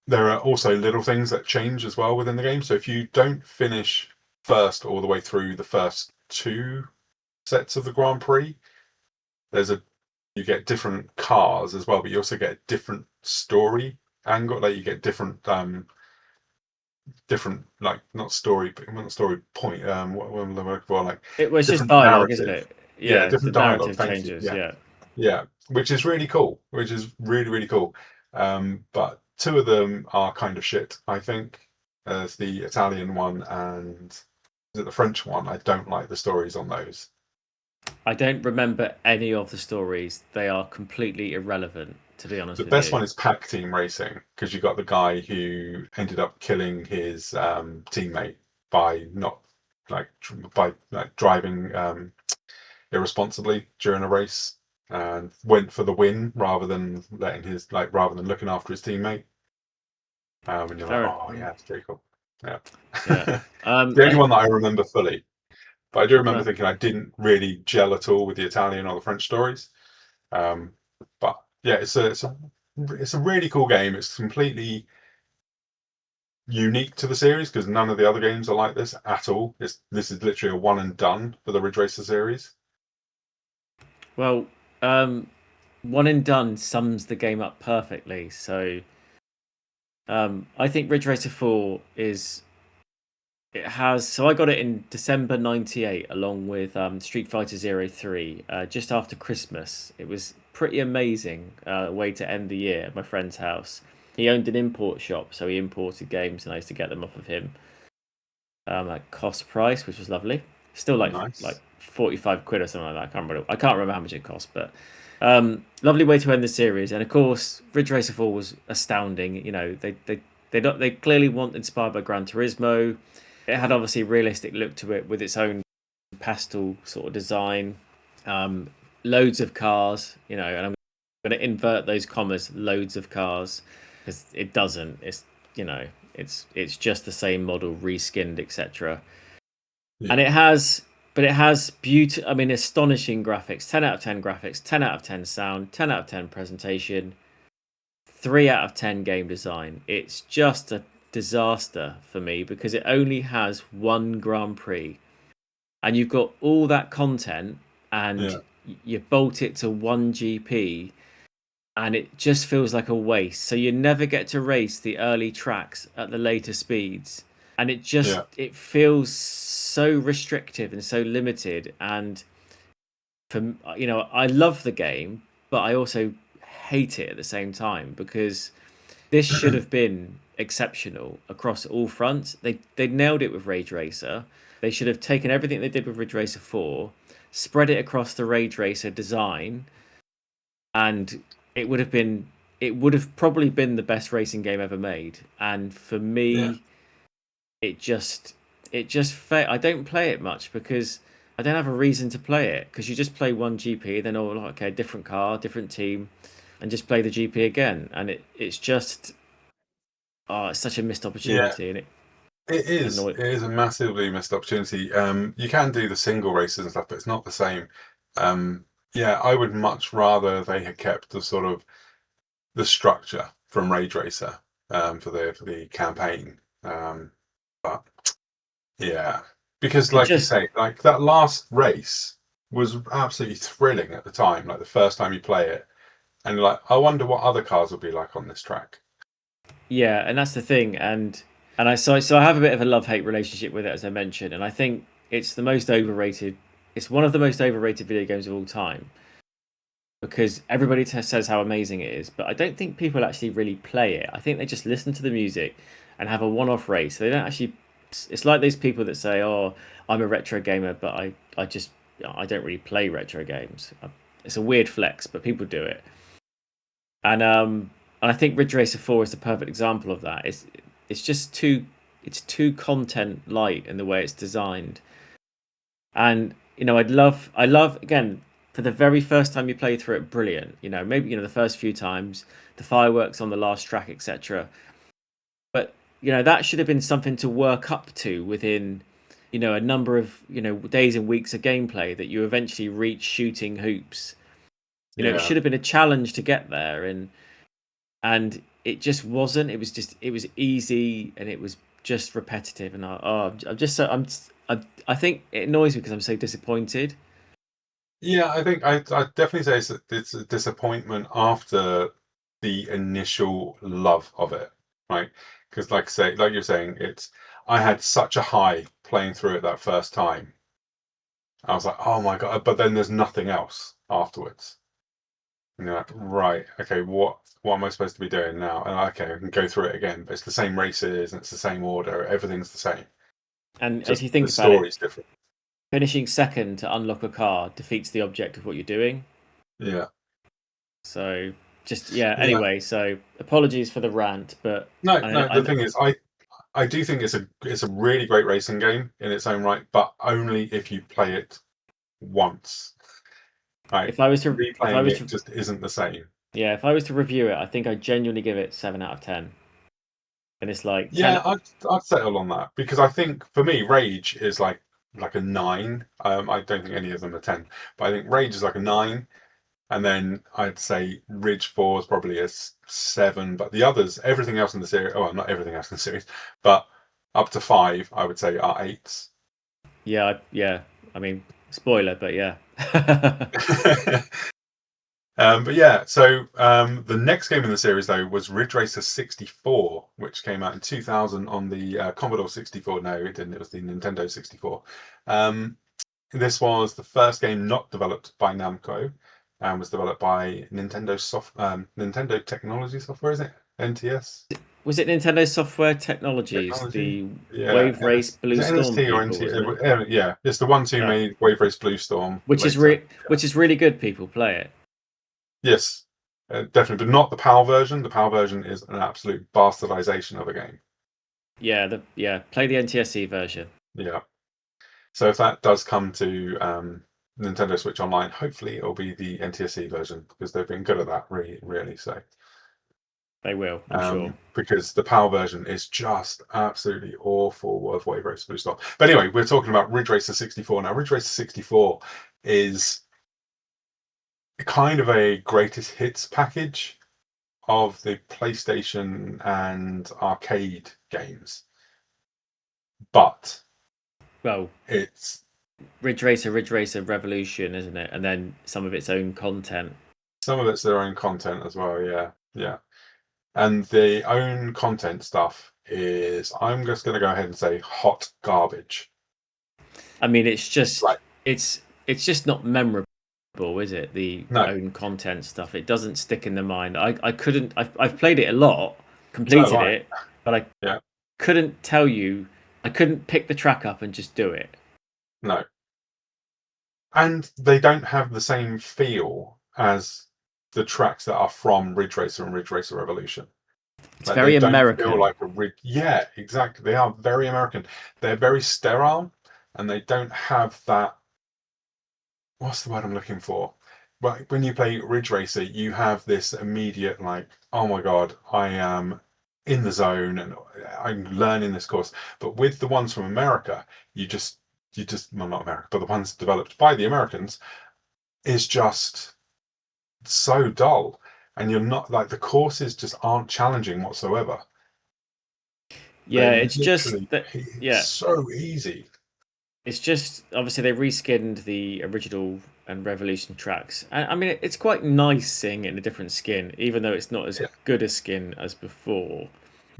there are also little things that change as well within the game. So if you don't finish first all the way through the first 2 sets of the Grand Prix, you get different cars as well, but you also get a different story angle. Like you get different like not story point. What am I looking for? Like it was just dialogue, isn't it? Yeah, different the dialogue. narrative Thank you. changes. Yeah, which is really cool. Which is really, really cool. But 2 of them are kind of shit, I think. There's the Italian one and is it the French one? I don't like the stories on those. I don't remember any of the stories. They are completely irrelevant, to be honest with you. The best one is Pack Team Racing, because you got the guy who ended up killing his teammate by not by driving irresponsibly during a race, and went for the win rather than looking after his teammate. And you're like, oh yeah, it's pretty cool. Yeah. Yeah. The only one that I remember fully, but I do remember Well, thinking I didn't really gel at all with the Italian or the French stories. But yeah, it's a really cool game. It's completely unique to the series because none of the other games are like this at all. This is literally a one and done for the Ridge Racer series. well, one and done sums the game up perfectly. So, I think Ridge Racer 4 is. It has. So I got it in December '98, along with Street Fighter 03, just after Christmas. It was pretty amazing way to end the year at my friend's house. He owned an import shop, so he imported games, and I used to get them off of him at cost price, which was lovely. Still like Nice. 45 quid or something like that. I can't remember how much it cost, but lovely way to end the series. And of course, Ridge Racer 4 was astounding. You know, they clearly want inspired by Gran Turismo. It had obviously a realistic look to it with its own pastel sort of design. Loads of cars, you know, and I'm going to invert those commas, loads of cars, because it doesn't. It's, you know, it's just the same model reskinned, etc. Yeah. And it has I mean, astonishing graphics, 10 out of 10 graphics, 10 out of 10 sound, 10 out of 10 presentation, 3 out of 10 game design. It's just a disaster for me because it only has one Grand Prix, and you've got all that content, and you bolt it to one GP, and it just feels like a waste. So you never get to race the early tracks at the later speeds, and it feels so restrictive and so limited. And I love the game, but I also hate it at the same time because this should have been exceptional across all fronts. They nailed it with Rage Racer. They should have taken everything they did with Ridge Racer 4, spread it across the Rage Racer design, and it would have probably been the best racing game ever made. And for me, it just I don't play it much because I don't have a reason to play it, because you just play one GP, then okay, different car, different team, and just play the GP again, and it's just it's such a missed opportunity, and It is. annoy. It is a massively missed opportunity. You can do the single races and stuff, but it's not the same. Yeah, I would much rather they had kept the sort of the structure from Rage Racer for the campaign. But yeah, because It like you just say, like that last race was absolutely thrilling at the time. Like the first time you play it, and you're like, I wonder what other cars will be like on this track. Yeah, and that's the thing, and I have a bit of a love-hate relationship with it, as I mentioned, and I think it's the most overrated. It's one of the most overrated video games of all time because everybody says how amazing it is, but I don't think people actually really play it. I think they just listen to the music and have a one-off race. They don't actually. It's like those people that say, "Oh, I'm a retro gamer, but I don't really play retro games." It's a weird flex, but people do it, and I think Ridge Racer 4 is the perfect example of that. It's just too content light in the way it's designed. And I love again, for the very first time you play through it, brilliant. Maybe the first few times, the fireworks on the last track, etc. But that should have been something to work up to within a number of days and weeks of gameplay, that you eventually reach shooting hoops. It should have been a challenge to get there, and it just wasn't. It was easy, and it was just repetitive, and I think it annoys me because I'm so disappointed. Yeah, I think I definitely say it's a disappointment after the initial love of it, right? Because like you're saying, I had such a high playing through it that first time. I was like, oh my God, but then there's nothing else afterwards. And you're like, right, okay, what am I supposed to be doing now? And okay, I can go through it again, but it's the same races and it's the same order, everything's the same. And if Just you the think about it, story's different. finishing second to unlock a car defeats the object of what you're doing. Yeah. So anyway, so apologies for the rant, but No, the thing is, I I do think it's a really great racing game in its own right, but only if you play it once. Right, If I was to, replaying it just isn't the same. yeah, if I was to review it, I think I genuinely give it 7 out of 10. And it's like 10. Yeah, I'd settle on that because I think for me, Rage is like a 9. I don't think any of them are 10, but I think Rage is like a 9, and then I'd say Ridge 4 is probably a 7. But the others, everything else in the series, well, not everything else in the series, but up to 5, I would say are 8s. Yeah, yeah. I mean, spoiler, but yeah. But yeah, so the next game in the series though was Ridge Racer 64, which came out in 2000 on the Commodore 64. No, it didn't. It was the Nintendo 64. This was the first game not developed by Namco, and was developed by Nintendo Technology Software. Is it NTS? Was it Nintendo Software Technologies, Technology? the Wave Race Blue Is it Storm NST or people, wasn't NT? it? Yeah, it's the ones who Yeah. made Wave Race Blue Storm. Which is later. which is really good. People play it. Yes, definitely, but not the PAL version. The PAL version is an absolute bastardization of a game. Yeah, play the NTSC version. Yeah. So if that does come to Nintendo Switch Online, hopefully it'll be the NTSC version because they've been good at that, really. So They will, I'm sure. because the PAL version is just absolutely awful of Wave Racer Blue Storm. But anyway, we're talking about Ridge Racer 64 now. Ridge Racer 64 is kind of a greatest hits package of the PlayStation and arcade games, but Well, it's Ridge Racer Revolution, isn't it? And then some of its own content. some of it's their own content as well. Yeah. And the own content stuff is, I'm just going to go ahead and say, hot garbage. I mean, it's just Right. it's just not memorable, is it? The No. own content stuff. It doesn't stick in the mind. I couldn't. I've played it a lot, completed So have I. it, but I Yeah. couldn't tell you. I couldn't pick the track up and just do it. No. And they don't have the same feel as the tracks that are from Ridge Racer and Ridge Racer Revolution. It's very they don't American. feel like a ridge. Yeah, exactly. They are very American. They're very sterile, and they don't have that. What's the word I'm looking for? But when you play Ridge Racer, you have this immediate like, oh my god, I am in the zone and I'm learning this course. But with the ones from America, you just well, not America, but the ones developed by the Americans is just so dull, and you're not like, the courses just aren't challenging whatsoever. Yeah, They're it's just literally that. Yeah, so easy. it's just obviously they reskinned the original and Revolution tracks. And I mean, it's quite nice seeing it in a different skin, even though it's not as good a skin as before.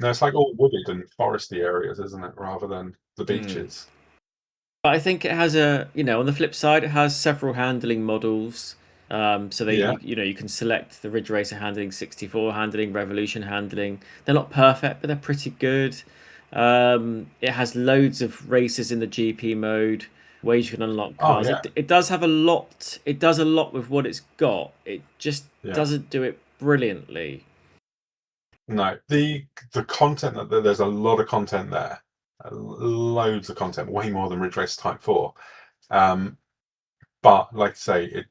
No, it's like all wooded and foresty areas, isn't it, rather than the beaches. But I think it has on the flip side, it has several handling models. So you can select the Ridge Racer handling, 64 handling, Revolution handling. They're not perfect, but they're pretty good. It has loads of races in the GP mode where you can unlock cars. It does have a lot. It does a lot with what it's got. It just doesn't do it brilliantly. No, the content, there's a lot of content there, loads of content, way more than Ridge Racer Type 4. But like I say, it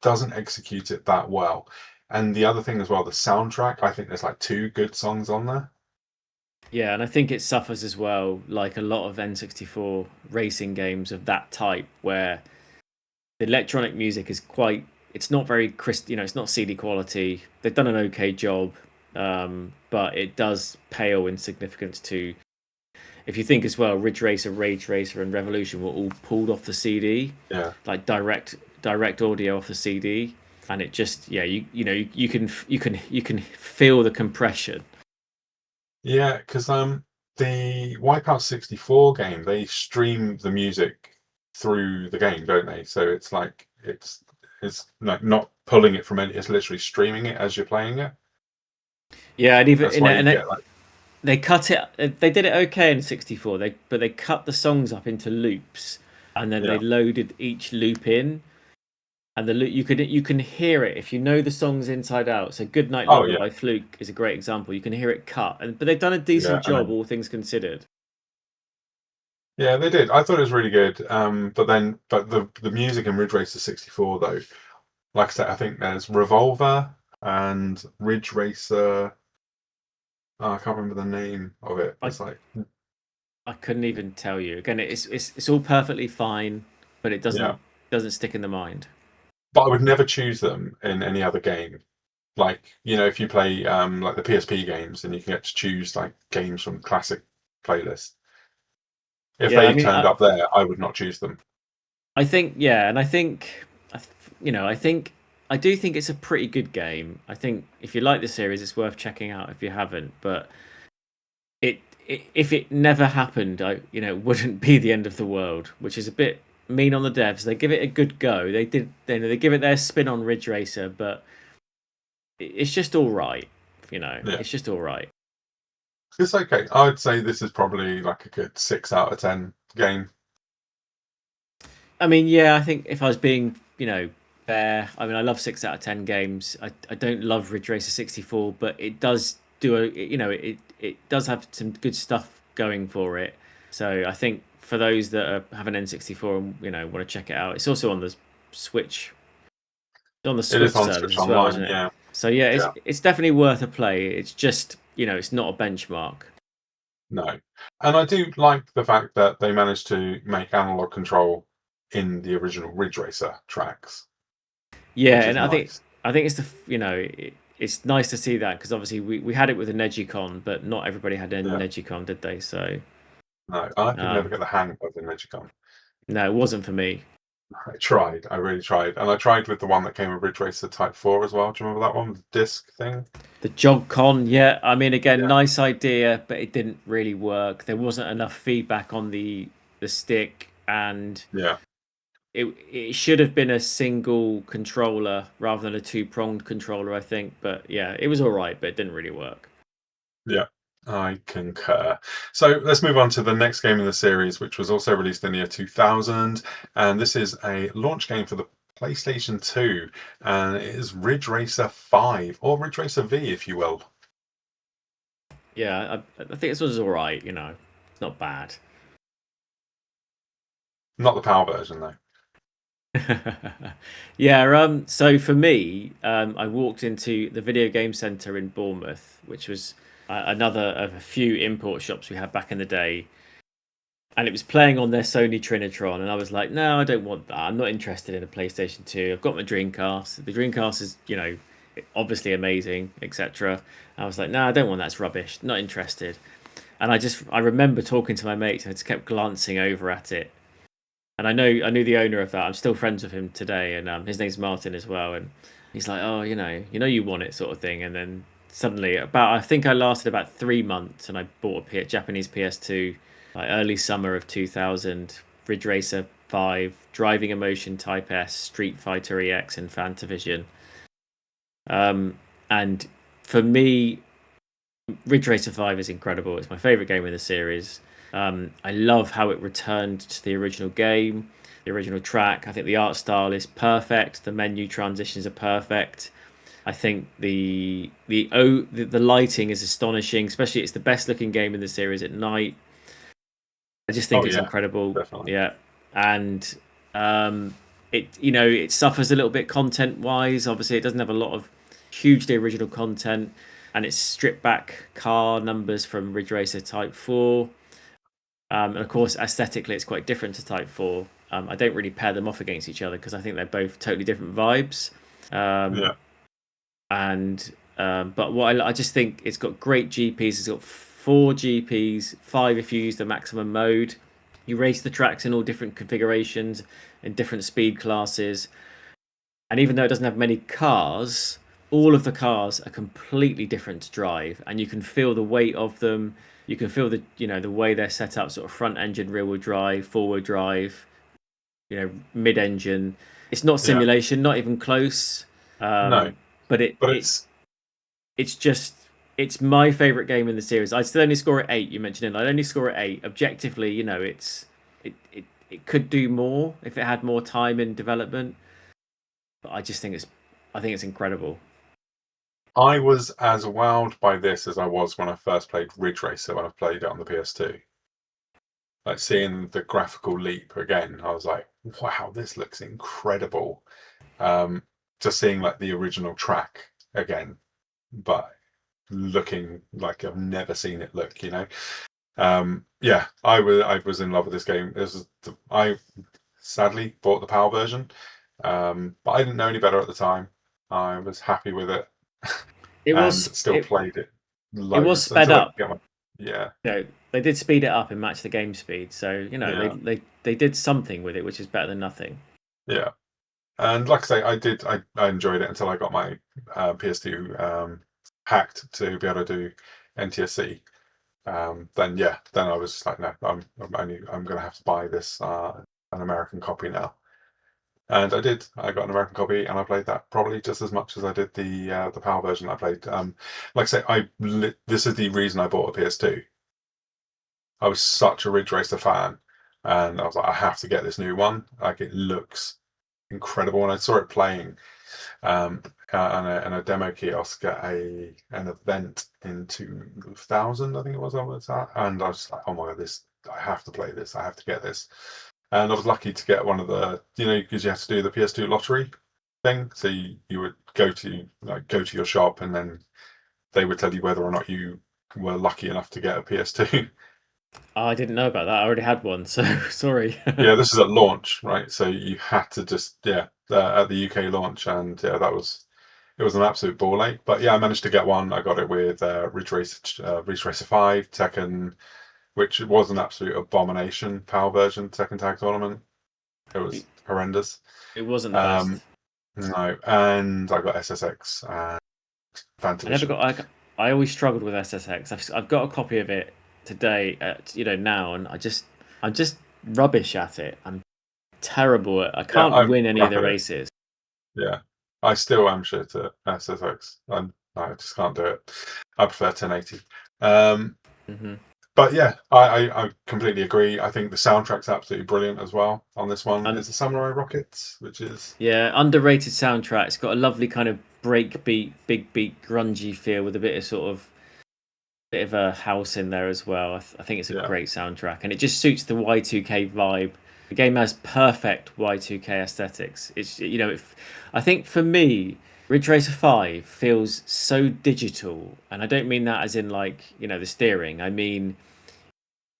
doesn't execute it that well. And the other thing as well, the soundtrack, I think there's like 2 good songs on there. Yeah, and I think it suffers as well, like a lot of N64 racing games of that type, where the electronic music is it's not very crisp, it's not CD quality. They've done an okay job, but it does pale in significance to, if you think as well, Ridge Racer, Rage Racer, and Revolution were all pulled off the CD, like direct audio off the CD, and it just you can feel the compression. Yeah, because the Wipeout 64 game, they stream the music through the game, don't they? So it's like it's like not pulling it from it; it's literally streaming it as you're playing it. Yeah, and even they cut it. They did it okay in 64. But they cut the songs up into loops, and then they loaded each loop in, and you can hear it if you know the songs inside out. So "Good Night Oh Lover" yeah, by Fluke is a great example. You can hear it cut, but they've done a yeah, decent and job, then all things considered. yeah, they did. I thought it was really good. But the music in Ridge Racer 64 though, like I said, I think there's Revolver and Ridge Racer. Oh, I can't remember the name of it. I It's like I couldn't even tell you. Again, it's all perfectly fine, but it yeah, doesn't stick in the mind. but I would never choose them in any other game. Like if you play like the PSP games, and you can get to choose like games from classic playlist. If Yeah, I they mean, turned up there, I would not choose them. I think yeah, and I think I think I do think it's a pretty good game. I think if you like the series, it's worth checking out if you haven't. But if it never happened, it wouldn't be the end of the world, which is a bit mean on the devs. They give it a good go. They give it their spin on Ridge Racer, but it's just all right. Yeah, It's just all right. it's okay. I'd say this is probably like a good 6 out of 10 game. I mean, yeah, I think if I was being, fair, I mean, I love 6 out of 10 games. I don't love Ridge Racer 64, but it does it does have some good stuff going for it. So I think for those that have an N64 and want to check it out, it's also on the Switch. It's on the It is Switch on service Switch as well, isn't Online. it? Yeah, So yeah, yeah. it's definitely worth a play. It's just it's not a benchmark. No, and I do like the fact that they managed to make analog control in the original Ridge Racer tracks, Yeah, which is and nice. I think it's it's nice to see that because obviously we had it with a Negicon, but not everybody had a Yeah. Negicon, did they? So No, I could never um, get the hang of the Magicom. no, it wasn't for me. I tried. I really tried, and I tried with the one that came with Ridge Racer Type 4 as well. Do you remember that one, the disc thing? The JogCon, yeah, I mean again, Yeah, nice idea, but it didn't really work. There wasn't enough feedback on the stick, and yeah, it should have been a single controller rather than a two-pronged controller, I think. But yeah, it was all right, but it didn't really work. yeah. I concur. So let's move on to the next game in the series, which was also released in the year 2000, and this is a launch game for the PlayStation 2, and it is Ridge Racer 5, or Ridge Racer V, if you will. Yeah, I think this was all right. It's not bad. Not the PAL version, though. Yeah, so for me, I walked into the video game centre in Bournemouth, which was another of a few import shops we had back in the day, and it was playing on their Sony Trinitron, and I was like, no, I don't want that. I'm not interested in a PlayStation 2. I've got my Dreamcast. The Dreamcast is, obviously amazing, etc. I was like, no, I don't want that. It's rubbish. Not interested. And I remember talking to my mates, and I just kept glancing over at it, and I knew the owner of that. I'm still friends with him today, and his name's Martin as well. And he's like, "Oh, you want it," sort of thing. And then suddenly, I think I lasted about 3 months, and I bought a Japanese PS2, like early summer of 2000. Ridge Racer 5, Driving Emotion Type S, Street Fighter EX, and Fantavision. And for me, Ridge Racer 5 is incredible. It's my favorite game in the series. I love how it returned to the original game, the original track. I think the art style is perfect. The menu transitions are perfect. I think the lighting is astonishing. Especially, it's the best looking game in the series at night. I just think Oh it's yeah, incredible. definitely. Yeah, and it suffers a little bit content wise. Obviously, it doesn't have a lot of hugely original content, and it's stripped back car numbers from Ridge Racer Type 4. And of course, aesthetically, it's quite different to Type 4. I don't really pair them off against each other because I think they're both totally different vibes. Um, Yeah. and But I just think it's got great GPs. It's got 4 GPs, 5 if you use the maximum mode. You race the tracks in all different configurations in different speed classes. And even though it doesn't have many cars, all of the cars are completely different to drive, and you can feel the weight of them. You can feel the way they're set up, sort of front engine, rear wheel drive, forward drive, mid engine. It's not Yeah. simulation, not even close. No, But but it's it's just it's my favorite game in the series. I'd still only score it 8. You mentioned it. I'd only score it 8. Objectively, it could do more if it had more time in development. But I think it's incredible. I was as wowed by this as I was when I first played Ridge Racer when I played it on the PS2. Like seeing the graphical leap again, I was like, wow, this looks incredible. Just seeing like the original track again, but looking like I've never seen it look, Yeah, I was in love with this game. I sadly bought the PAL version, but I didn't know any better at the time. I was happy with it It and was still played it it was loads sped until I up. could get my yeah. They did speed it up and match the game speed. So Yeah. they did something with it, which is better than nothing. Yeah. And like I say, I enjoyed it until I got my PS2 hacked to be able to do NTSC. Then I was like, no, I'm going to have to buy this an American copy now. And I did. I got an American copy, and I played that probably just as much as I did the PAL version. I played. Like I say, this is the reason I bought a PS2. I was such a Ridge Racer fan, and I was like, I have to get this new one. Like it looks incredible. When I saw it playing on a demo kiosk at an event in 2000, I think it was, I was at, and I was like, oh my god, I have to play this. I have to get this. And I was lucky to get one of the, because you have to do the PS2 lottery thing. So you would go to your shop, and then they would tell you whether or not you were lucky enough to get a PS2. Oh, I didn't know about that. I already had one, so sorry. Yeah, this is at launch, right? So you had to just at the UK launch, and yeah, it was an absolute ball ache. But yeah, I managed to get one. I got it with Ridge Racer 5, Tekken, which was an absolute abomination. PAL version Tekken Tag Tournament. It was horrendous. It wasn't the best. No, and I got SSX and Fantavision. I always struggled with SSX. I've got a copy of it today, now, and I'm just rubbish at it. I'm terrible at. I can't win any of the races. Yeah, I still am shit at SSX. I just can't do it. I prefer 1080. But yeah, I completely agree. I think the soundtrack's absolutely brilliant as well on this one. It's the Samurai Rockets, which is underrated soundtrack. It's got a lovely kind of breakbeat, big beat, grungy feel with a bit of a house in there as well. I think it's a great soundtrack, and it just suits the Y2K vibe. The game has perfect Y2K aesthetics. It's I think for me, Ridge Racer 5 feels so digital, and I don't mean that as in the steering. I mean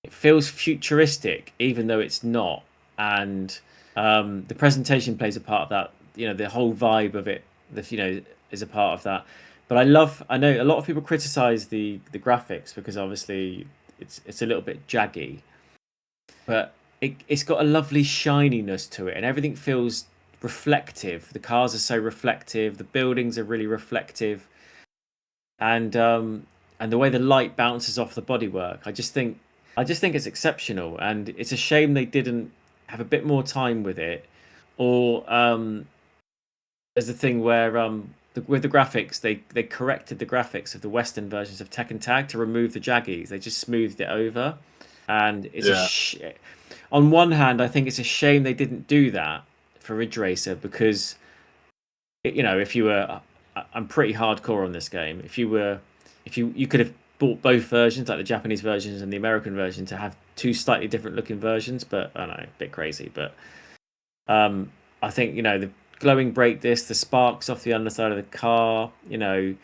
it feels futuristic, even though it's not, and the presentation plays a part of that. The whole vibe of it, is a part of that. But I know a lot of people criticize the graphics because obviously it's a little bit jaggy, but it's got a lovely shininess to it, and everything feels reflective. The cars are so reflective, the buildings are really reflective, and the way the light bounces off the bodywork, I just think it's exceptional, and it's a shame they didn't have a bit more time with it, or there's a thing where with the graphics, they corrected the graphics of the Western versions of Tekken Tag to remove the jaggies. They just smoothed it over, and it's on one hand, I think it's a shame they didn't do that for Ridge Racer because, if you were, I'm pretty hardcore on this game. If you could have bought both versions, like the Japanese versions and the American version, to have two slightly different looking versions, but I don't know, a bit crazy. But I think the glowing brake disc, the sparks off the underside of the car, the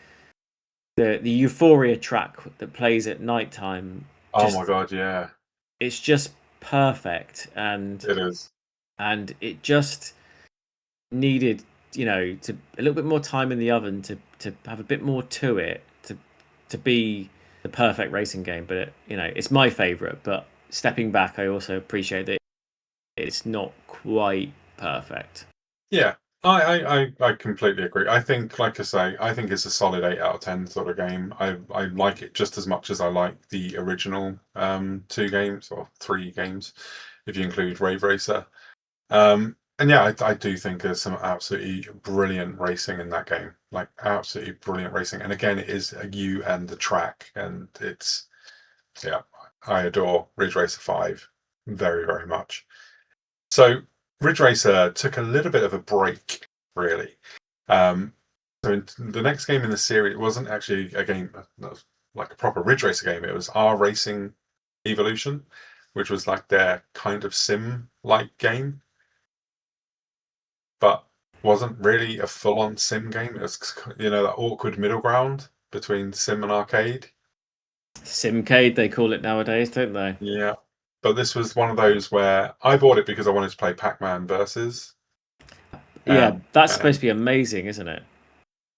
Euphoria track that plays at nighttime. Oh my god, yeah. It's just perfect, and it is. And it just needed, a little bit more time in the oven to have a bit more to it to be the perfect racing game. But it's my favorite. But stepping back, I also appreciate that it's not quite perfect. Yeah, I completely agree. I think, like I say, I think it's a solid 8 out of 10 sort of game. I like it just as much as I like the original 2 games, or 3 games, if you include Rave Racer. And yeah, I do think there's some absolutely brilliant racing in that game. Like, absolutely brilliant racing. And again, it is you and the track, and I adore Ridge Racer 5 very, very much. So Ridge Racer took a little bit of a break really. So in the next game in the series, it wasn't actually a game like a proper Ridge Racer game. It was R Racing Evolution, which was like their kind of sim-like game, but wasn't really a full-on sim game. It was, that awkward middle ground between sim and arcade. Simcade, they call it nowadays, don't they? Yeah. But this was one of those where I bought it because I wanted to play Pac-Man Versus. Yeah, that's And supposed to be amazing, isn't it?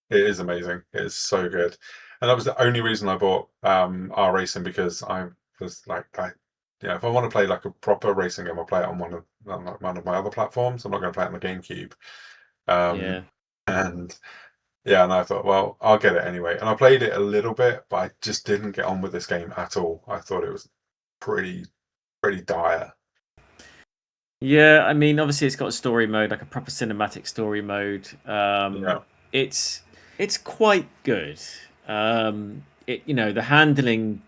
it is amazing. It is so good. And that was the only reason I bought R Racing, because I was like, if I want to play like a proper racing game, I'll play it on one of my other platforms. I'm not going to play it on the GameCube. Yeah. And yeah, and I thought, well, I'll get it anyway. And I played it a little bit, but I just didn't get on with this game at all. I thought it was pretty dire. Yeah, I mean, obviously it's got a story mode, like a proper cinematic story mode. Yeah. It's quite good. The handling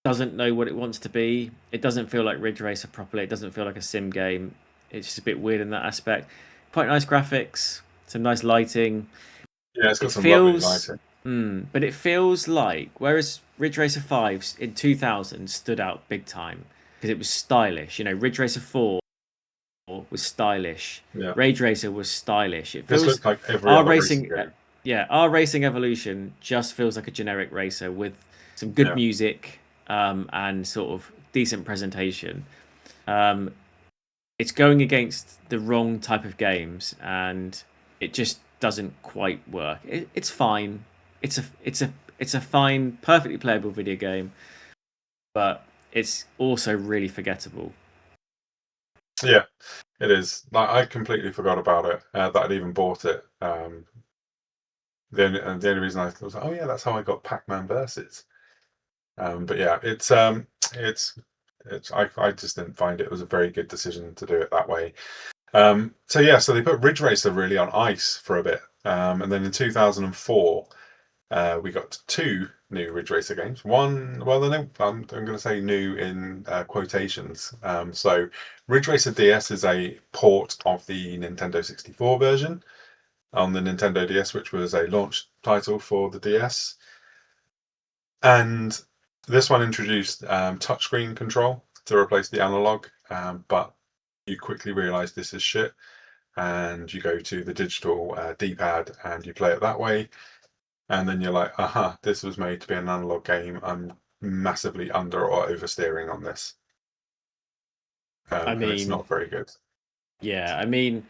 doesn't know what it wants to be. It doesn't feel like Ridge Racer properly. It doesn't feel like a sim game. It's just a bit weird in that aspect. Quite nice graphics, some nice lighting. Yeah, it's got It some lovely feels, lighting. but it feels like, whereas Ridge Racer 5 in 2000 stood out big time because it was stylish. Ridge Racer 4 was stylish. Yeah. Rage Racer was stylish. It This feels looks like every our other racing racing, game. our Racing Evolution just feels like a generic racer with some good Yeah. music and sort of decent presentation. It's going against the wrong type of games, and it just doesn't quite work. It's fine. It's a fine, perfectly playable video game, but it's also really forgettable. Yeah, it is. Like, I completely forgot about it, that I'd even bought it. The only reason I was like, oh yeah, that's how I got Pac-Man Versus. But yeah, I just didn't find it was a very good decision to do it that way. So they put Ridge Racer really on ice for a bit, and then in 2004, we got 2 new Ridge Racer games. One, well, I'm going to say new in quotations. So Ridge Racer DS is a port of the Nintendo 64 version on the Nintendo DS, which was a launch title for the DS. And this one introduced touchscreen control to replace the analog, but you quickly realize this is shit, and you go to the digital D-pad and you play it that way. And then you're like, this was made to be an analog game. I'm massively under or oversteering on this. And it's not very good. Yeah, I mean,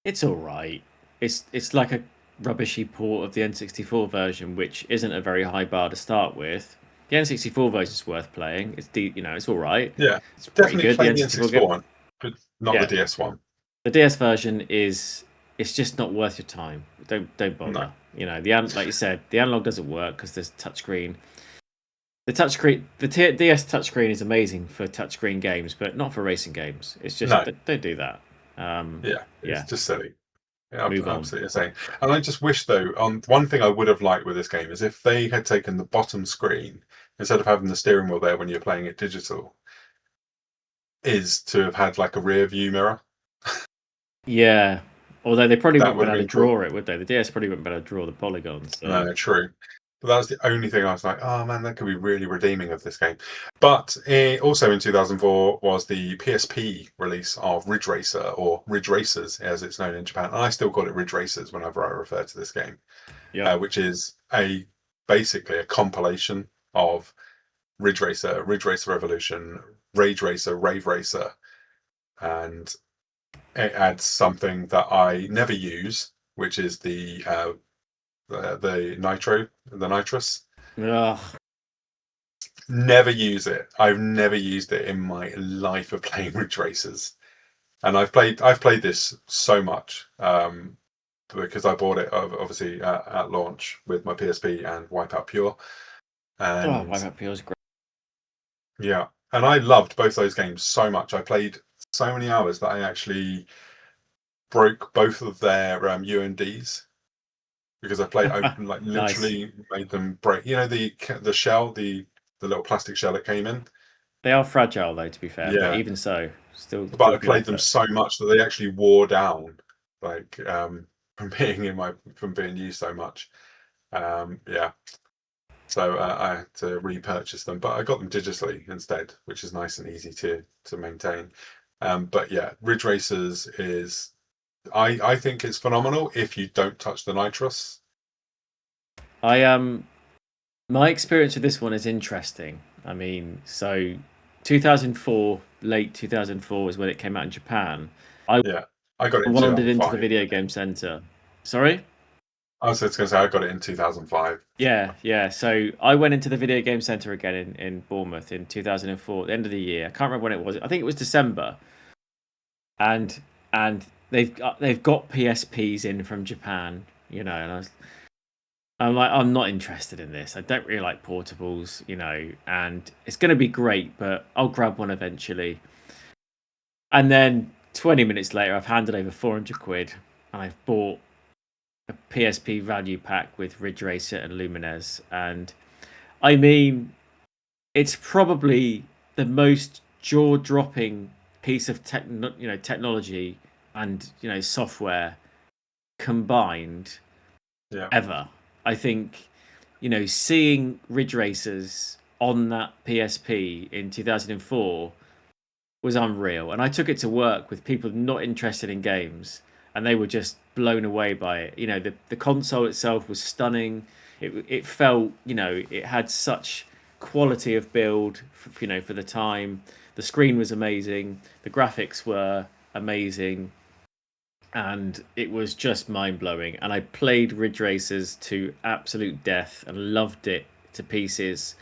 it's all right. It's like a rubbishy port of the N64 version, which isn't a very high bar to start with. The N64 version is worth playing. It's all right. Yeah, It's pretty definitely good. play The the N64 N64 one, but not the DS one. The DS version it's just not worth your time. Don't bother. No. Like you said, the analog doesn't work because there's touchscreen. The DS touchscreen is amazing for touchscreen games, but not for racing games. It's just don't do that. It's just silly. Yeah, Move on. absolutely insane. And I just wish, though, one thing I would have liked with this game is if they had taken the bottom screen instead of having the steering wheel there when you're playing it digital, is to have had like a rear view mirror. Yeah, although they probably That wouldn't be able to would have been draw cool. it, would they? The DS probably wouldn't be able to draw the polygons. So. No, true. But that was the only thing I was like, oh man, that could be really redeeming of this game. But also in 2004 was the PSP release of Ridge Racer, or Ridge Racers as it's known in Japan. And I still call it Ridge Racers whenever I refer to this game, which is basically a compilation of Ridge Racer, Ridge Racer Revolution, Rage Racer, Rave Racer, and it adds something that I never use, which is the nitrous. Ugh. Never use it. I've never used it in my life of playing Ridge Racers, and I've played this so much because I bought it obviously at launch with my PSP and Wipeout Pure. And Wipeout Pure is great. Yeah, and I loved both those games so much. I played so many hours that I actually broke both of their UNDs. Because I played, literally made them break. The shell, the little plastic shell it came in. They are fragile, though, to be fair. Yeah. But even so, still. But I played them so much that they actually wore down like from being used so much. Yeah. So I had to repurchase them, but I got them digitally instead, which is nice and easy to maintain. But yeah, Ridge Racers is I think it's phenomenal if you don't touch the nitrous. My experience with this one is interesting. I mean, so 2004, late 2004 is when it came out in Japan. Yeah, I got it in Wandered into the 2005. video game center. Sorry? I was just going to say I got it in 2005. Yeah. So I went into the video game center again in Bournemouth in 2004, the end of the year. I can't remember when it was. I think it was December. And they've got PSPs in from Japan, and I'm like, I'm not interested in this. I don't really like portables, and it's going to be great, but I'll grab one eventually. And then 20 minutes later, I've handed over 400 quid and I've bought a PSP value pack with Ridge Racer and Lumines. And I mean, it's probably the most jaw-dropping piece of technology and software combined ever. I think seeing Ridge Racers on that PSP in 2004 was unreal, and I took it to work with people not interested in games, and they were just blown away by it. The console itself was stunning. It felt it had such quality of build for the time. The screen was amazing. The graphics were amazing. And it was just mind-blowing. And I played Ridge Racers to absolute death and loved it to pieces.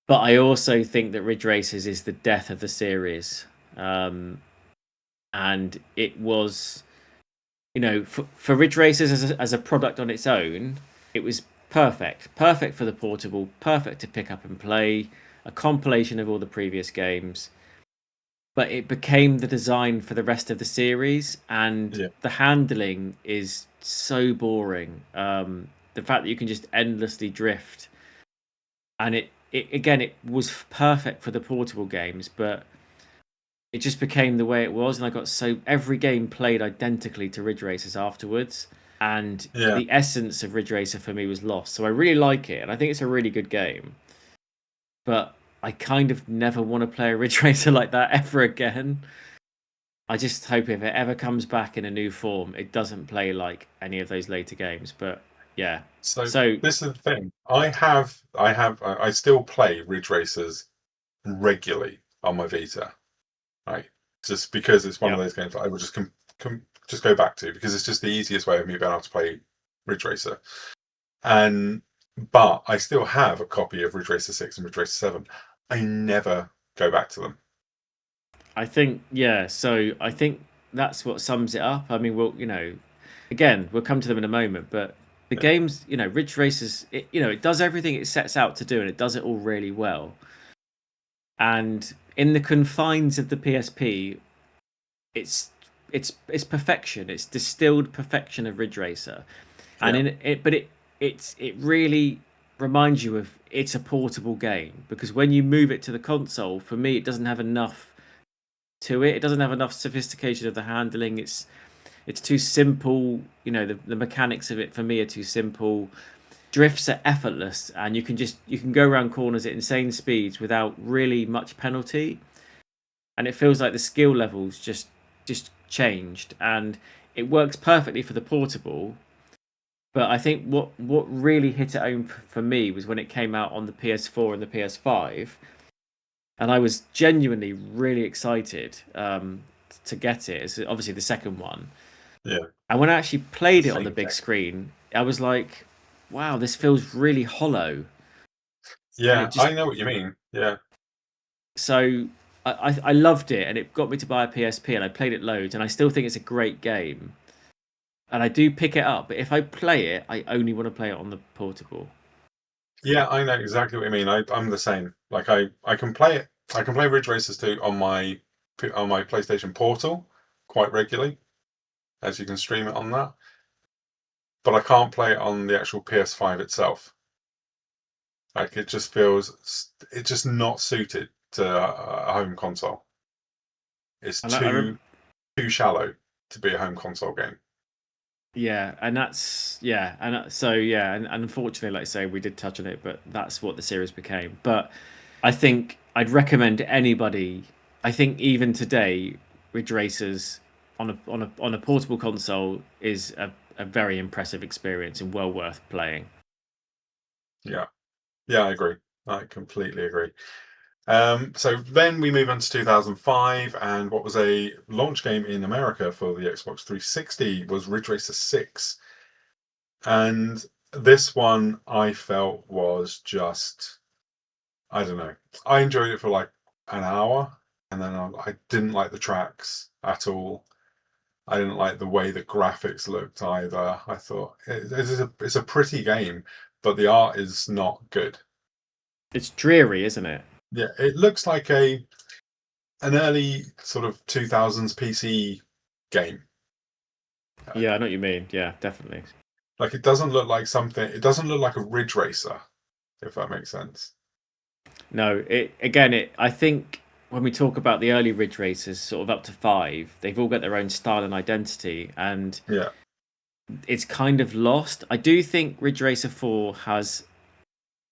But I also think that Ridge Racers is the death of the series. And it was, for Ridge Racers as a product on its own, it was perfect. Perfect for the portable, perfect to pick up and play, a compilation of all the previous games. But it became the design for the rest of the series, and the handling is so boring. The fact that you can just endlessly drift, and it was perfect for the portable games, but it just became the way it was, and I got every game played identically to Ridge Racers afterwards, and the essence of Ridge Racer for me was lost. So I really like it, and I think it's a really good game, but I kind of never want to play a Ridge Racer like that ever again. I just hope if it ever comes back in a new form, it doesn't play like any of those later games. But yeah. So this is the thing. I still play Ridge Racers regularly on my Vita, right? Just because it's one of those games that I will just just go back to, because it's just the easiest way of me being able to play Ridge Racer. But I still have a copy of Ridge Racer 6 and Ridge Racer 7. I never go back to them. I think, so I think that's what sums it up. I mean, again, we'll come to them in a moment, but the games, Ridge Racers, it does everything it sets out to do, and it does it all really well. And in the confines of the PSP, it's perfection. It's distilled perfection of Ridge Racer. And it really reminds you of it's a portable game, because when you move it to the console, for me, it doesn't have enough to it. It doesn't have enough sophistication of the handling. It's too simple. The mechanics of it for me are too simple. Drifts are effortless, and you can go around corners at insane speeds without really much penalty. And it feels like the skill levels just changed, and it works perfectly for the portable. But I think what really hit it home for me was when it came out on the PS4 and the PS5, and I was genuinely really excited to get it. It's obviously the second one. Yeah. And when I actually played it on the big screen, I was like, wow, this feels really hollow. Yeah, I know what you mean. Yeah. So I loved it, and it got me to buy a PSP, and I played it loads, and I still think it's a great game. And I do pick it up, but if I play it, I only want to play it on the portable. Yeah, I know exactly what you mean. I'm the same. Like I can play it. I can play Ridge Racers 2 on my PlayStation Portal quite regularly, as you can stream it on that. But I can't play it on the actual PS5 itself. Like it's just not suited to a home console. It's too shallow. to be a home console game. Yeah, and and unfortunately, like I say, we did touch on it, but that's what the series became. But I think I'd recommend anybody. I think even today, Ridge Racers on a portable console is a very impressive experience and well worth playing. Yeah, I agree. I completely agree. So then we move on to 2005, and what was a launch game in America for the Xbox 360 was Ridge Racer 6. And this one I felt was just, I don't know. I enjoyed it for like an hour, and then I didn't like the tracks at all. I didn't like the way the graphics looked either. I thought it's a pretty game, but the art is not good. It's dreary, isn't it? Yeah, it looks like an early sort of 2000s PC game. Yeah, I know what you mean. Yeah, definitely. Like it doesn't look like something. It doesn't look like a Ridge Racer, if that makes sense. No, I think when we talk about the early Ridge Racers, sort of up to 5, they've all got their own style and identity, and Yeah, it's kind of lost. I do think Ridge Racer 4 has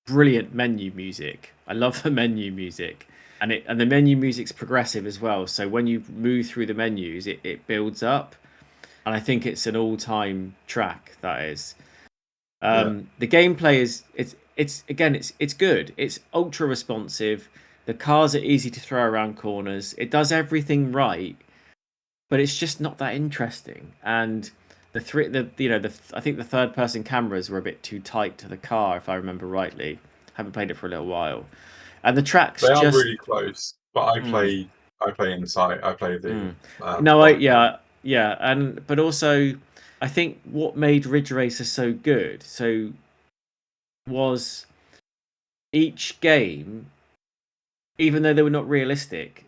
brilliant menu music. I love the menu music, and the menu music's progressive as well. So when you move through the menus, it builds up, and I think it's an all-time track. That is. The gameplay is it's good. It's ultra responsive. The cars are easy to throw around corners. It does everything right, but it's just not that interesting. And I think the third person cameras were a bit too tight to the car, if I remember rightly. Haven't played it for a little while, and the tracks they are just really close. But I play inside. I play the no, right but also I think what made Ridge Racer so good was each game, even though they were not realistic,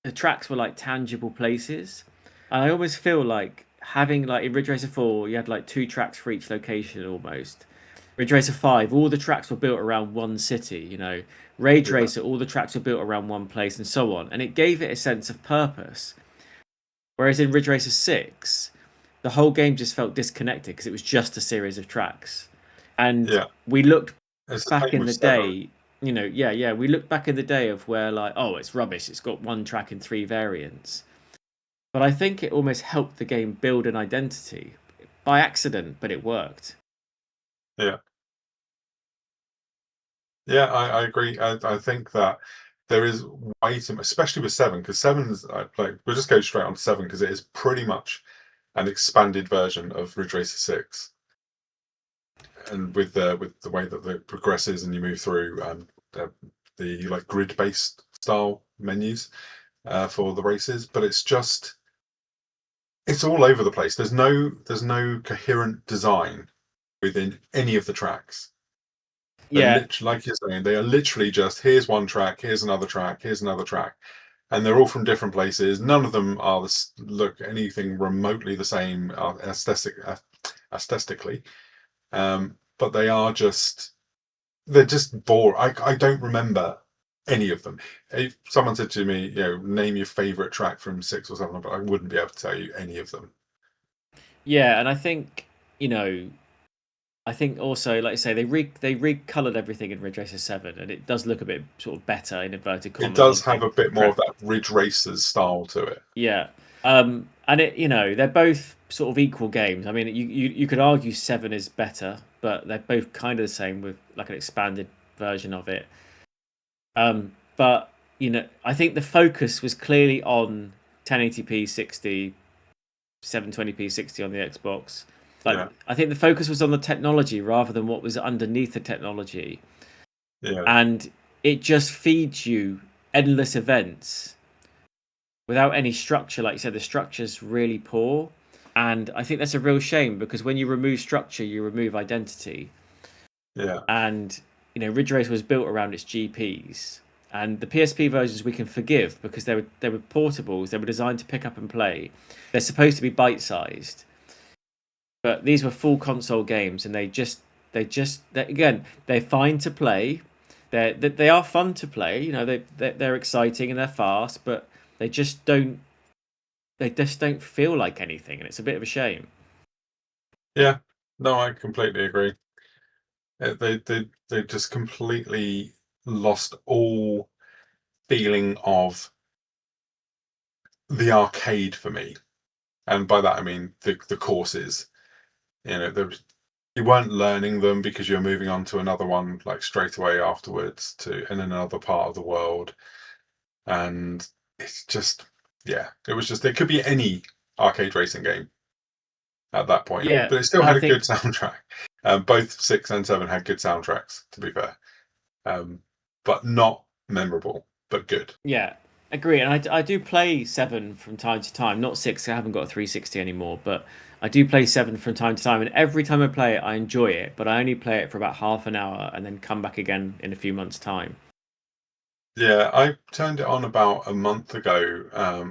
the tracks were like tangible places. And I almost feel like having like in Ridge Racer 4, you had like 2 tracks for each location almost. Ridge Racer 5, all the tracks were built around one city, you know. Rage Yeah. Racer, all the tracks were built around one place and so on. And it gave it a sense of purpose. Whereas in Ridge Racer 6, the whole game just felt disconnected because it was just a series of tracks. And we looked It's the back same in the with Seven. day, you know, we looked back in the day of where like, oh, it's rubbish. It's got 1 track in 3 variants. But I think it almost helped the game build an identity by accident, but it worked. Yeah. Yeah, I agree. I think that there is way too much, especially with 7, because 7's like we'll just go straight on to 7 because it is pretty much an expanded version of Ridge Racer 6, and with the way that it progresses and you move through the like grid based style menus for the races, but it's all over the place. There's no coherent design within any of the tracks. Like you're saying, they are literally just here's one track, here's another track, here's another track, and they're all from different places. None of them are look anything remotely the same aesthetically, but they're just boring. I don't remember any of them. If someone said to me, name your favorite track from 6 or 7, but I wouldn't be able to tell you any of them. Yeah, and I think I think also, like I say, they recolored everything in Ridge Racer 7, and it does look a bit sort of better in inverted commas. It does have a bit more of that Ridge Racers style to it. Yeah, and they're both sort of equal games. I mean, you could argue 7 is better, but they're both kind of the same with like an expanded version of it. But I think the focus was clearly on 1080p 60, 720p 60 on the Xbox. I think the focus was on the technology rather than what was underneath the technology. Yeah. And it just feeds you endless events without any structure. Like you said, the structure's really poor. And I think that's a real shame because when you remove structure, you remove identity. Yeah. And, Ridge Racer was built around its GPs. And the PSP versions we can forgive because they were portables. They were designed to pick up and play. They're supposed to be bite-sized. But these were full console games, and they're fine to play. They are fun to play. They're exciting and they're fast, but they they just don't feel like anything, and it's a bit of a shame. Yeah, no, I completely agree. They just completely lost all feeling of the arcade for me, and by that I mean the courses. You weren't learning them because you're moving on to another one like straight away afterwards to in another part of the world, and it's just it was just it could be any arcade racing game at that point, Yeah, but it still I had a good think soundtrack. Both 6 and 7 had good soundtracks, to be fair, but not memorable, but good. yeah, agree. And I do play 7 from time to time, not 6. I haven't got a 360 anymore, but I do play 7 from time to time. And every time I play it, I enjoy it. But I only play it for about half an hour and then come back again in a few months' time. Yeah, I turned it on about a month ago.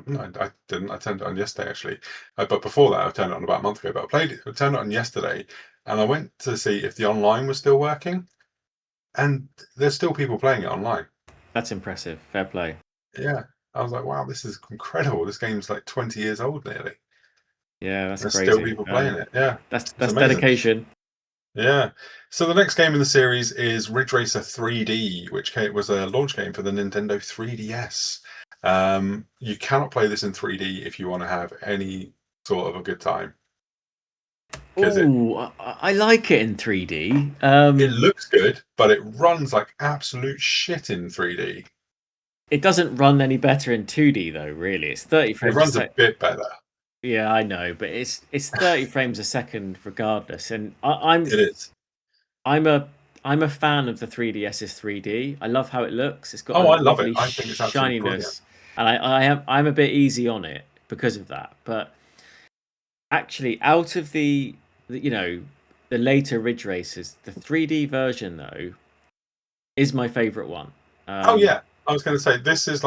No, I didn't. I turned it on yesterday, actually. But before that, I turned it on about a month ago. But I turned it on yesterday, and I went to see if the online was still working, and there's still people playing it online. That's impressive. Fair play. Yeah, I was like, wow, this is incredible. This game's like 20 years old nearly. Yeah, that's There's still crazy. people playing it. Yeah, it's That's amazing. dedication. Yeah. So the next game in the series is Ridge Racer 3D, which was a launch game for the Nintendo 3DS. You cannot play this in 3D if you want to have any sort of a good time, because Oh, I like it in 3D. it looks good, but it runs like absolute shit in 3D. It doesn't run any better in 2D though. Really, it's 30 It frames a runs a sec. bit better. Yeah, I know, but it's 30 frames a second regardless. And I'm It is. I'm a I'm a fan of the 3DS's 3D. I love how it looks. It's got a Oh, I love it. lovely I think it's absolutely brilliant. shininess, and I'm a bit easy on it because of that. But actually, out of the later Ridge Racers, the 3D version though is my favorite one. Oh yeah, I was going to say this is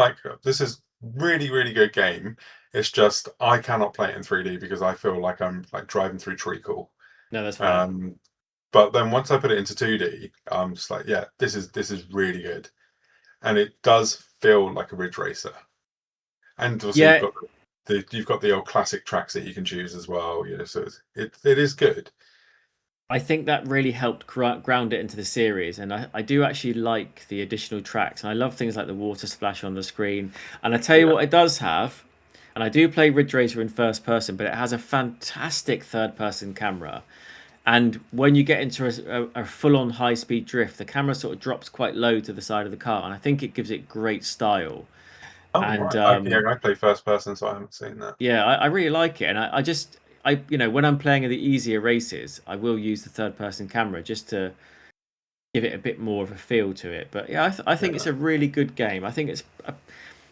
really really good game. It's just I cannot play it in 3D because I feel like I'm like driving through treacle. No, that's fair. Um, but then once I put it into 2D, I'm just like, yeah, this is really good, and it does feel like a Ridge Racer. And also Yeah, you've got the old classic tracks that you can choose as well. So it is good. I think that really helped ground it into the series, and I do actually like the additional tracks, and I love things like the water splash on the screen. And I tell you Yeah. what, it does have, and I do play Ridge Racer in first person, but it has a fantastic third person camera. And when you get into a full on high speed drift, the camera sort of drops quite low to the side of the car, and I think it gives it great style. Oh And right. Yeah, I play first person, so I haven't seen that. yeah, I really like it, and when I'm playing the easier races, I will use the third person camera just to give it a bit more of a feel to it. But yeah, I think it's Yeah. a really good game. I think it's an I think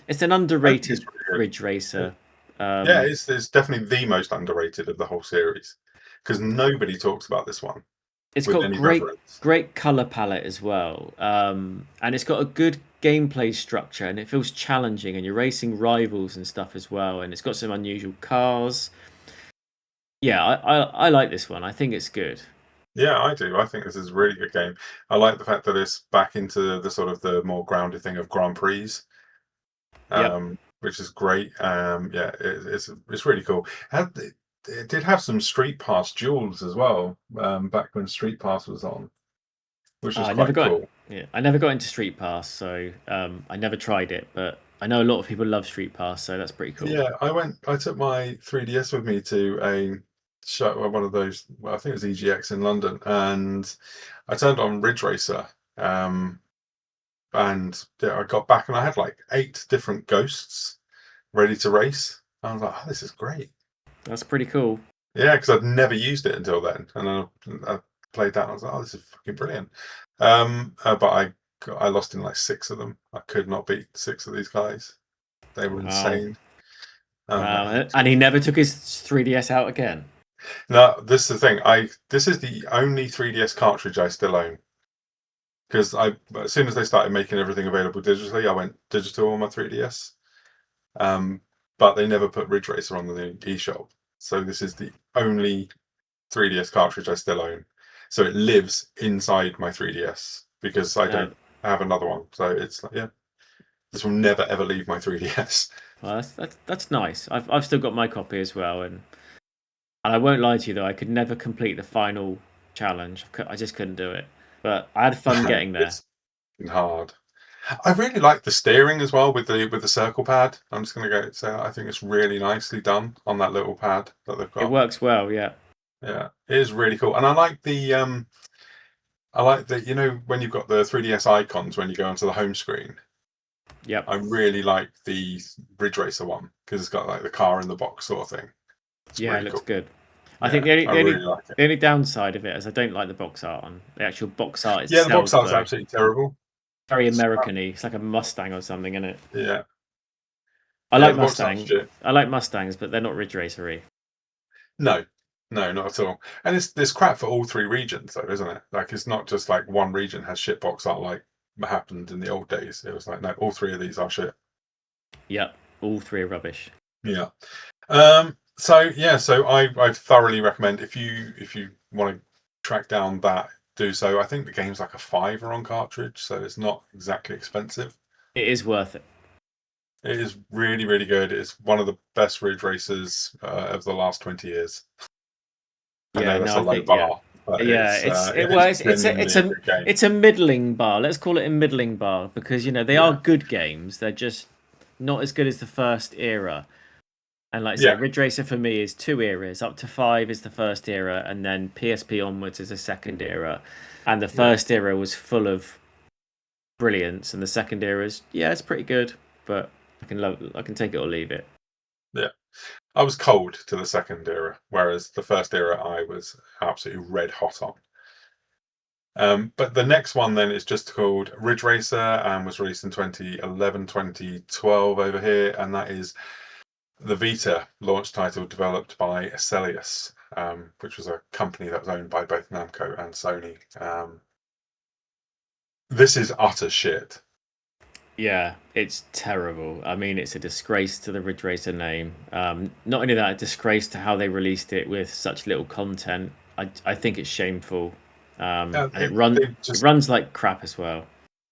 it's underrated really good. Ridge Racer. Yeah, it's definitely the most underrated of the whole series because nobody talks about this one It's with got any reverence. great color palette as well, and it's got a good gameplay structure, and it feels challenging, and you're racing rivals and stuff as well, and it's got some unusual cars. Yeah, I like this one. I think it's good. Yeah, I do. I think this is a really good game. I like the fact that it's back into the sort of the more grounded thing of Grand Prix, Yep. which is great. Yeah, it's really cool. It did have some Street Pass duels as well, back when Street Pass was on, which was I never quite got cool. yeah, I never got into Street Pass, so I never tried it, but I know a lot of people love Street Pass, so that's pretty cool. Yeah, I took my 3DS with me to a show, one of those. Well, I think it was EGX in London, and I turned on Ridge Racer. Um, and yeah, I got back and I had like 8 different ghosts ready to race. I was like, oh, this is great. That's pretty cool. Yeah, because I'd never used it until then, and I played that. And I was like, oh, this is fucking brilliant. But I lost in like 6 of them. I could not beat 6 of these guys. They were Wow. insane. Wow. And he never took his 3DS out again. No, this is the thing. This is the only 3DS cartridge I still own because as soon as they started making everything available digitally, I went digital on my 3DS. But they never put Ridge Racer on the eShop, so this is the only 3DS cartridge I still own. So it lives inside my 3DS because I Uh, don't have another one. So it's like, yeah, This will never ever leave my 3DS. Well, that's nice. I've still got my copy as well, and I won't lie to you though, I could never complete the final challenge. I just couldn't do it. But I had fun getting there. It's hard. I really like the steering as well with the circle pad. I'm just going to go say I think it's really nicely done on that little pad that they've got. It works well, yeah. Yeah, it is really cool, and I like the you know when you've got the 3DS icons when you go onto the home screen. Yep. I really like the Ridge Racer one because it's got like the car in the box sort of thing. It's Yeah, really it looks cool. good. I Yeah, think I really like it. the only downside of it is I don't like the box art on the actual box art Yeah, itself. the box art's though. absolutely terrible. Very American-y. It's like a Mustang or something, isn't it? Yeah, I yeah, like the box art's Mustang. shit. I like Mustangs, but they're not Ridge Racer-y. No, no, not at all. And it's crap for all three regions, though, isn't it? Like it's not just like one region has shit box art like happened in the old days. It was like no, all three of these are shit. Yep, all three are rubbish. Yeah. So yeah, so I thoroughly recommend if you want to track down that, do so. I think the game's like a £5 on cartridge, so it's not exactly expensive. It is worth it. It is really, really good. It's one of the best Ridge Racers of the last 20 years. I know that's a low bar. But Yeah, it's a middling bar. Let's call it a middling bar because they are good games. They're just not as good as the first era. And like I said, Ridge Racer for me is 2 eras. Up to 5 is the first era, and then PSP onwards is the second era. And the first era was full of brilliance, and the second era is it's pretty good, but I can take it or leave it. Yeah. I was cold to the second era, whereas the first era I was absolutely red hot on. But the next one then is just called Ridge Racer and was released in 2011, 2012 over here, and that is the Vita launch title developed by Celius, which was a company that was owned by both Namco and Sony. This is utter shit. Yeah, it's terrible. I mean, it's a disgrace to the Ridge Racer name. Not only that, a disgrace to how they released it with such little content. I think it's shameful. And it runs like crap as well.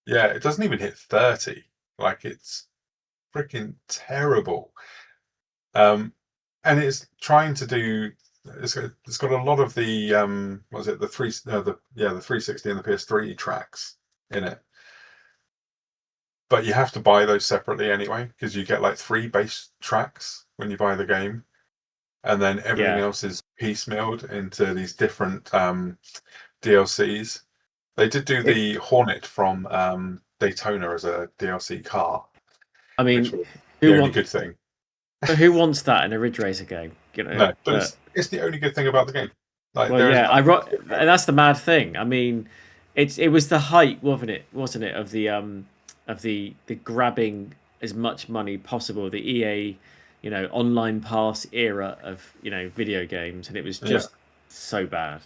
Yeah, it doesn't even hit 30. Like it's freaking terrible. And it's trying to do. It's got a lot of the the 360 and the PS3 tracks in it. But you have to buy those separately anyway, because you get like 3 base tracks when you buy the game, and then everything else is piecemealed into these different DLCs. They did do the Hornet from Daytona as a DLC car. I mean, the only good thing. But who wants that in a Ridge Racer game? No, but it's the only good thing about the game. Like, and that's the mad thing. I mean, it was the height, wasn't it, of the grabbing as much money possible, the EA, online pass era of video games, and it was just so bad.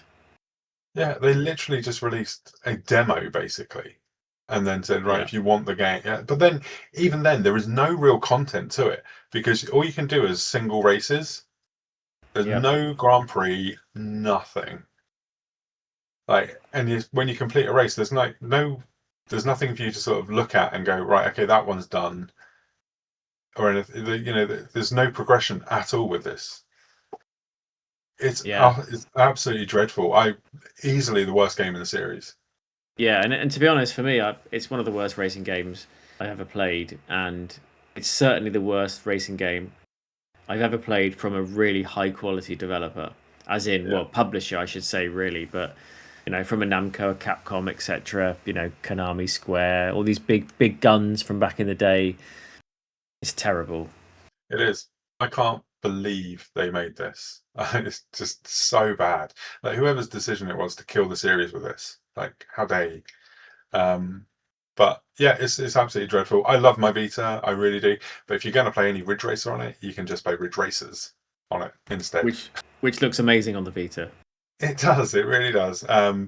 Yeah, they literally just released a demo basically, and then said, right, if you want the game, but then even then there is no real content to it because all you can do is single races. There's no Grand Prix, nothing. Like, and when you complete a race, there's there's nothing for you to sort of look at and go, right, okay, that one's done, or anything. There's no progression at all with this. It's absolutely dreadful. Easily the worst game in the series. Yeah, and to be honest, for me, it's one of the worst racing games I've ever played, and it's certainly the worst racing game I've ever played from a really high quality developer, as in publisher, I should say, really, but from a Namco, a Capcom, etc. Konami, Square, all these big guns from back in the day. It's terrible. It is. I can't believe they made this. It's just so bad. Like whoever's decision it was to kill the series with this, like how dare you? But yeah, it's absolutely dreadful. I love my Vita, I really do. But if you're going to play any Ridge Racer on it, you can just play Ridge Racers on it instead. Which looks amazing on the Vita. It does, it really does.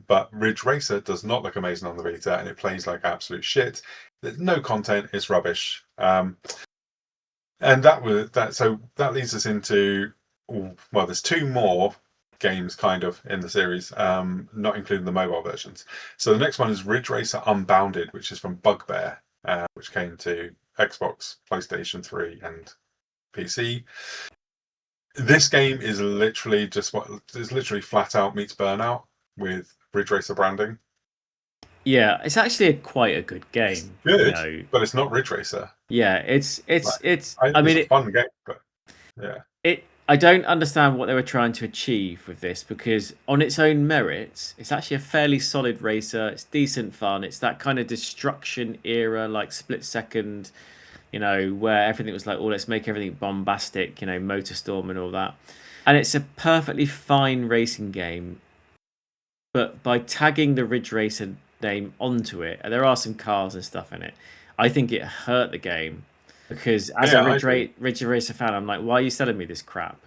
But Ridge Racer does not look amazing on the Vita, and it plays like absolute shit. There's no content, it's rubbish. And so that leads us into there's 2 more games kind of in the series, not including the mobile versions. So the next one is Ridge Racer Unbounded, which is from Bugbear, which came to Xbox, PlayStation 3, and PC. This game is literally flat out meets Burnout with Ridge Racer branding. Yeah, it's actually quite a good game. It's good, you know. but it's not Ridge Racer. Yeah, it's. I mean, it's a fun game, but yeah. I don't understand what they were trying to achieve with this, because on its own merits, it's actually a fairly solid racer. It's decent fun. It's that kind of destruction era, like Split Second, where everything was like, oh, let's make everything bombastic, Motorstorm and all that. And it's a perfectly fine racing game, but by tagging the Ridge Racer name onto it, and there are some cars and stuff in it, I think it hurt the game. Because as a Ridge Racer fan, I'm like, why are you selling me this crap?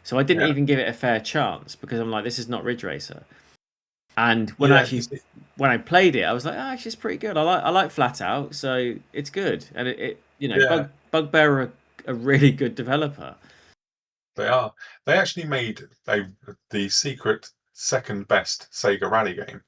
So I didn't even give it a fair chance, because I'm like, this is not Ridge Racer. And when I played it, I was like, actually, it's pretty good. I like Flat Out, so it's good. And Bugbear are a really good developer. They are. They actually made the secret second best Sega Rally game,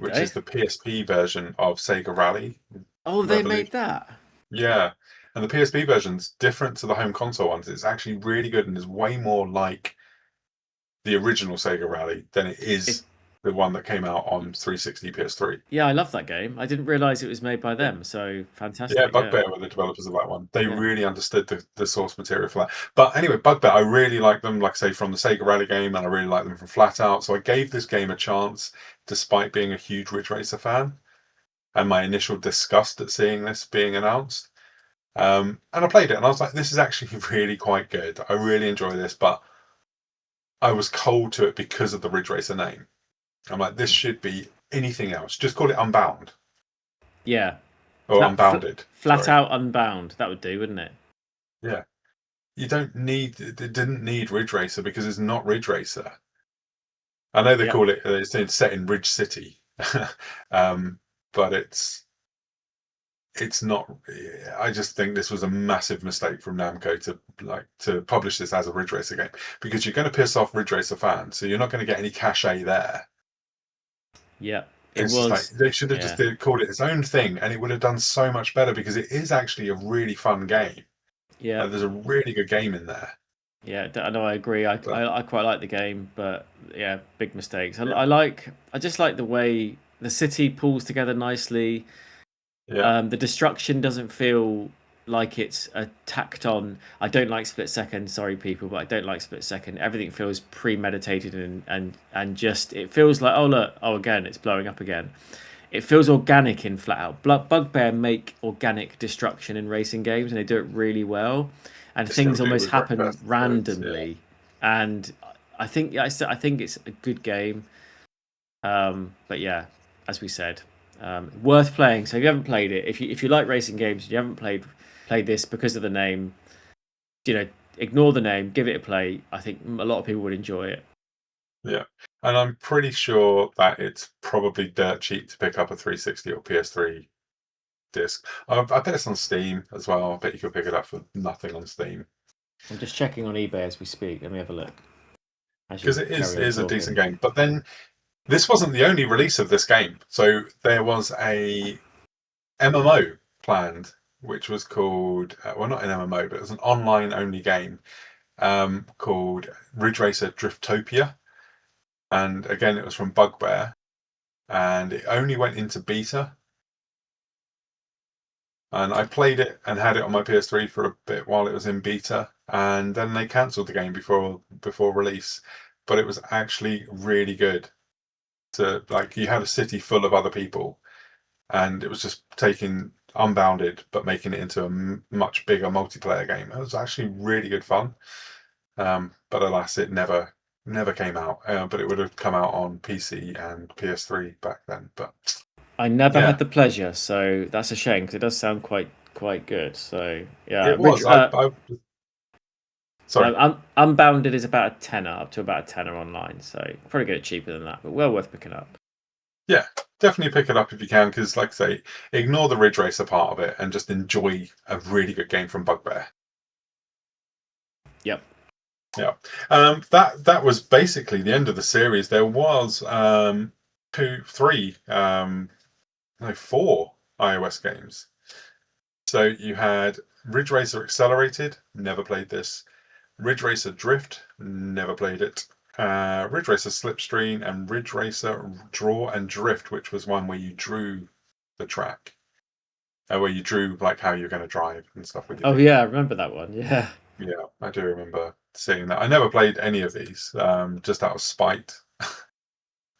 which is the PSP version of Sega Rally. Oh, they made that. Yeah, and the PSP version's different to the home console ones. It's actually really good and is way more like the original Sega Rally than it is the one that came out on 360 PS3. Yeah, I love that game. I didn't realise it was made by them, so fantastic. Yeah, Bugbear were the developers of that one. They really understood the source material for that. But anyway, Bugbear, I really like them, like I say, from the Sega Rally game, and I really like them from Flat Out. So I gave this game a chance, despite being a huge Ridge Racer fan, and my initial disgust at seeing this being announced. And I played it, and I was like, this is actually really quite good. I really enjoy this, but I was cold to it because of the Ridge Racer name. I'm like, this should be anything else. Just call it Unbound. Yeah. Or Unbounded. Flat Out Unbound. That would do, wouldn't it? Yeah. It didn't need Ridge Racer because it's not Ridge Racer. I know they call it's set in Ridge City. But it's not. I just think this was a massive mistake from Namco to publish this as a Ridge Racer game, because you're going to piss off Ridge Racer fans, so you're not going to get any cachet there. Yeah, they should have just called it its own thing, and it would have done so much better, because it is actually a really fun game. Yeah, there's a really good game in there. Yeah, I know. I agree. I quite like the game, but yeah, big mistakes. I just like the way the city pulls together nicely. Yeah. The destruction doesn't feel like it's a tacked on. I don't like Split Second. Sorry, people, but I don't like Split Second. Everything feels premeditated and just it feels like, oh look, again it's blowing up again. It feels organic in Flat Out. Bugbear make organic destruction in racing games, and they do it really well. And things almost happen randomly. And I think it's a good game. But yeah, as we said, worth playing. So if you haven't played it, if you like racing games, and you haven't played this because of the name, ignore the name, give it a play. I think a lot of people would enjoy it. Yeah, and I'm pretty sure that it's probably dirt cheap to pick up a 360 or PS3 disc. I bet it's on Steam as well. I bet you could pick it up for nothing on Steam. I'm just checking on eBay as we speak. Let me have a look. Because it is a decent game. But then this wasn't the only release of this game. So there was a MMO planned, which was called, well, not an MMO, but it was an online-only game called Ridge Racer Driftopia. And again, it was from Bugbear. And it only went into beta. And I played it and had it on my PS3 for a bit while it was in beta. And then they cancelled the game before release. But it was actually really good. You had a city full of other people, and it was just taking Unbounded but making it into a much bigger multiplayer game. It was actually really good fun, but alas, it never came out. But it would have come out on PC and PS3 back then. But I never had the pleasure, so that's a shame, because it does sound quite good. So yeah, it was. Sorry. Unbounded is about a tenner, up to about a tenner online, so probably get it cheaper than that, but well worth picking up. Yeah, definitely pick it up if you can, because like I say, ignore the Ridge Racer part of it and just enjoy a really good game from Bugbear. Yep. Yeah. That was basically the end of the series. There was 4 iOS games. So you had Ridge Racer Accelerated, never played this. Ridge Racer Drift, never played it. Ridge Racer Slipstream and Ridge Racer Draw and Drift, which was one where you drew the track, where you drew like how you're going to drive and stuff with your Oh feet. yeah, I remember that one. Yeah. Yeah, I do remember seeing that. I never played any of these, just out of spite.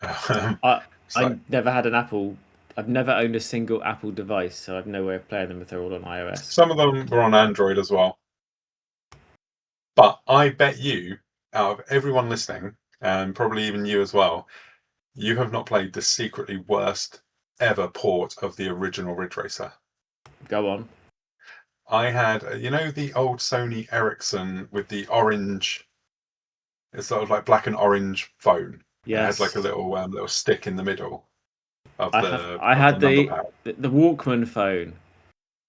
I It's I like, never had an Apple. I've never owned a single Apple device, so I've no way of playing them if they're all on iOS. some of them were on Android as well. But I bet you, out of everyone listening, and probably even you as well, you have not played the secretly worst ever port of the original Ridge Racer. Go on. I had, you know, the old Sony Ericsson with the orange, it's sort of like black and orange phone. It had like a Yes. little stick in the middle of the I of the had number pad. the Walkman phone.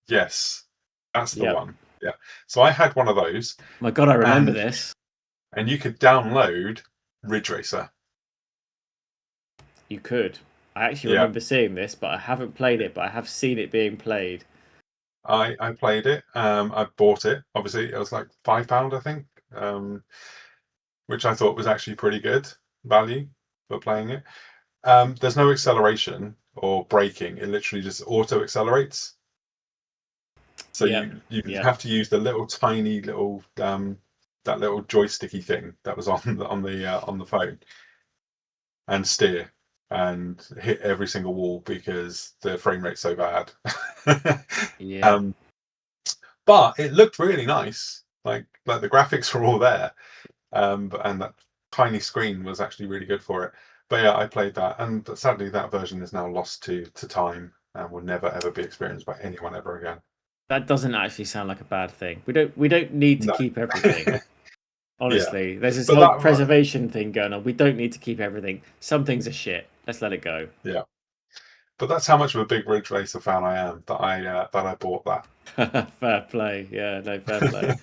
Yes, that's the Yep. one. Yeah. So I had one of those, My God, I remember and this. you could download Ridge Racer. You could. I actually Yeah, remember seeing this, but I haven't played it, but I have seen it being played. I played it. I bought it. Obviously, it was like £5, I think, which I thought was actually pretty good value for playing it. There's no acceleration or braking. It literally just auto accelerates. So Yep. you Yep. have to use the little tiny little that little joysticky thing that was on the phone and steer and hit every single wall because the frame rate's so bad. Yeah. But it looked really nice. Like the graphics were all there, and that tiny screen was actually really good for it. But yeah, I played that, and sadly that version is now lost to time and will never ever be experienced by anyone ever again. That doesn't actually sound like a bad thing. We don't need to No. keep everything. Yeah, Honestly, there's this but whole that preservation thing going on. We don't need to keep everything. Some things are shit. Let's let it go. yeah, but that's how much of a big Ridge Racer fan I am that I bought that. Fair play. Yeah, no, fair play.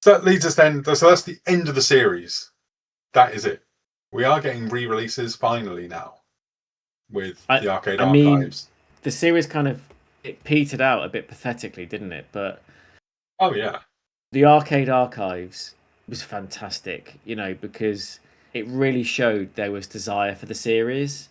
So that leads us then. So that's the end of the series. That is it. We are getting re-releases finally now with the Arcade I mean, Archives. the series kind of it petered out a bit pathetically, didn't it? But Oh yeah, the Arcade Archives was fantastic, you know, because it really showed there was desire for the series.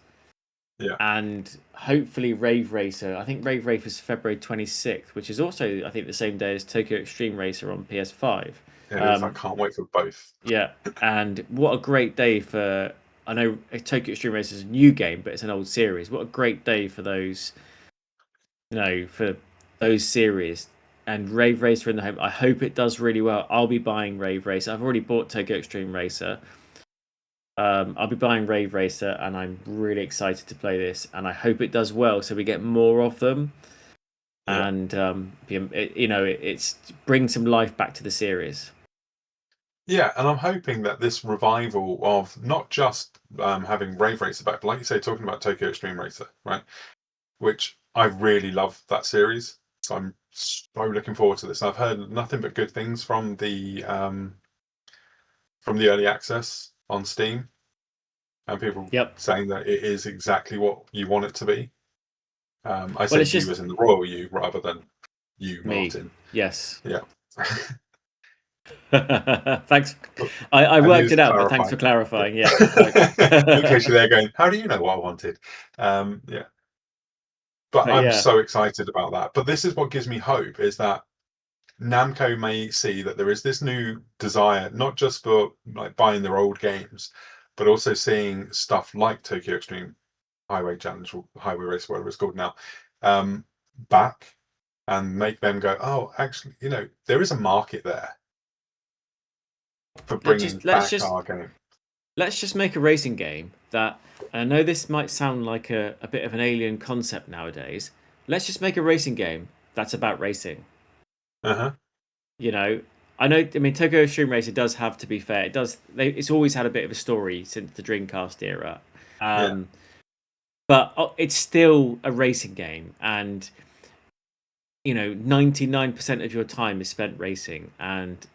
yeah. And hopefully Rave Racer, I think Rave Racer is February 26th, which is also, I think, the same day as Tokyo Extreme Racer on PS5. It is. I can't wait for both. Yeah, and what a great day for, I know Tokyo Extreme Racer is a new game, but it's an old series. What a great day for those, you know, for those series. And Rave Racer in the home, I hope it does really well. I'll be buying Rave Racer. I've already bought Tokyo Extreme Racer. I'll be buying Rave Racer, and I'm really excited to play this. And I hope it does well, so we get more of them. Yeah. And it's bring some life back to the series. Yeah, and I'm hoping that this revival of not just having Rave Racer back, but like you say, talking about Tokyo Extreme Racer, right? Which I really love that series. So I'm so looking forward to this. I've heard nothing but good things from the early access on Steam, and people Yep. saying that it is exactly what you want it to be. I Well, say it's you just as in the royal you rather than you, me. Martin. Yes. Yeah. Thanks. I And worked he's it out, but thanks for clarifying. Yeah. In case you're there going, how do you know what I wanted? Yeah. But But I'm yeah. so excited about that. But this is what gives me hope is that Namco may see that there is this new desire, not just for like buying their old games, but also seeing stuff like Tokyo Extreme Highway Challenge or Highway Race, whatever it's called now, back and make them go, oh, actually, you know, there is a market there for bringing back our game. Let's just make a racing game that, and I know this might sound like a bit of an alien concept nowadays. Let's just make a racing game that's about racing. Uh-huh. You know, I mean, Tokyo Extreme Racer does have, to be fair, it's always had a bit of a story since the Dreamcast era. Yeah. But it's still a racing game, and 99% of your time is spent racing, and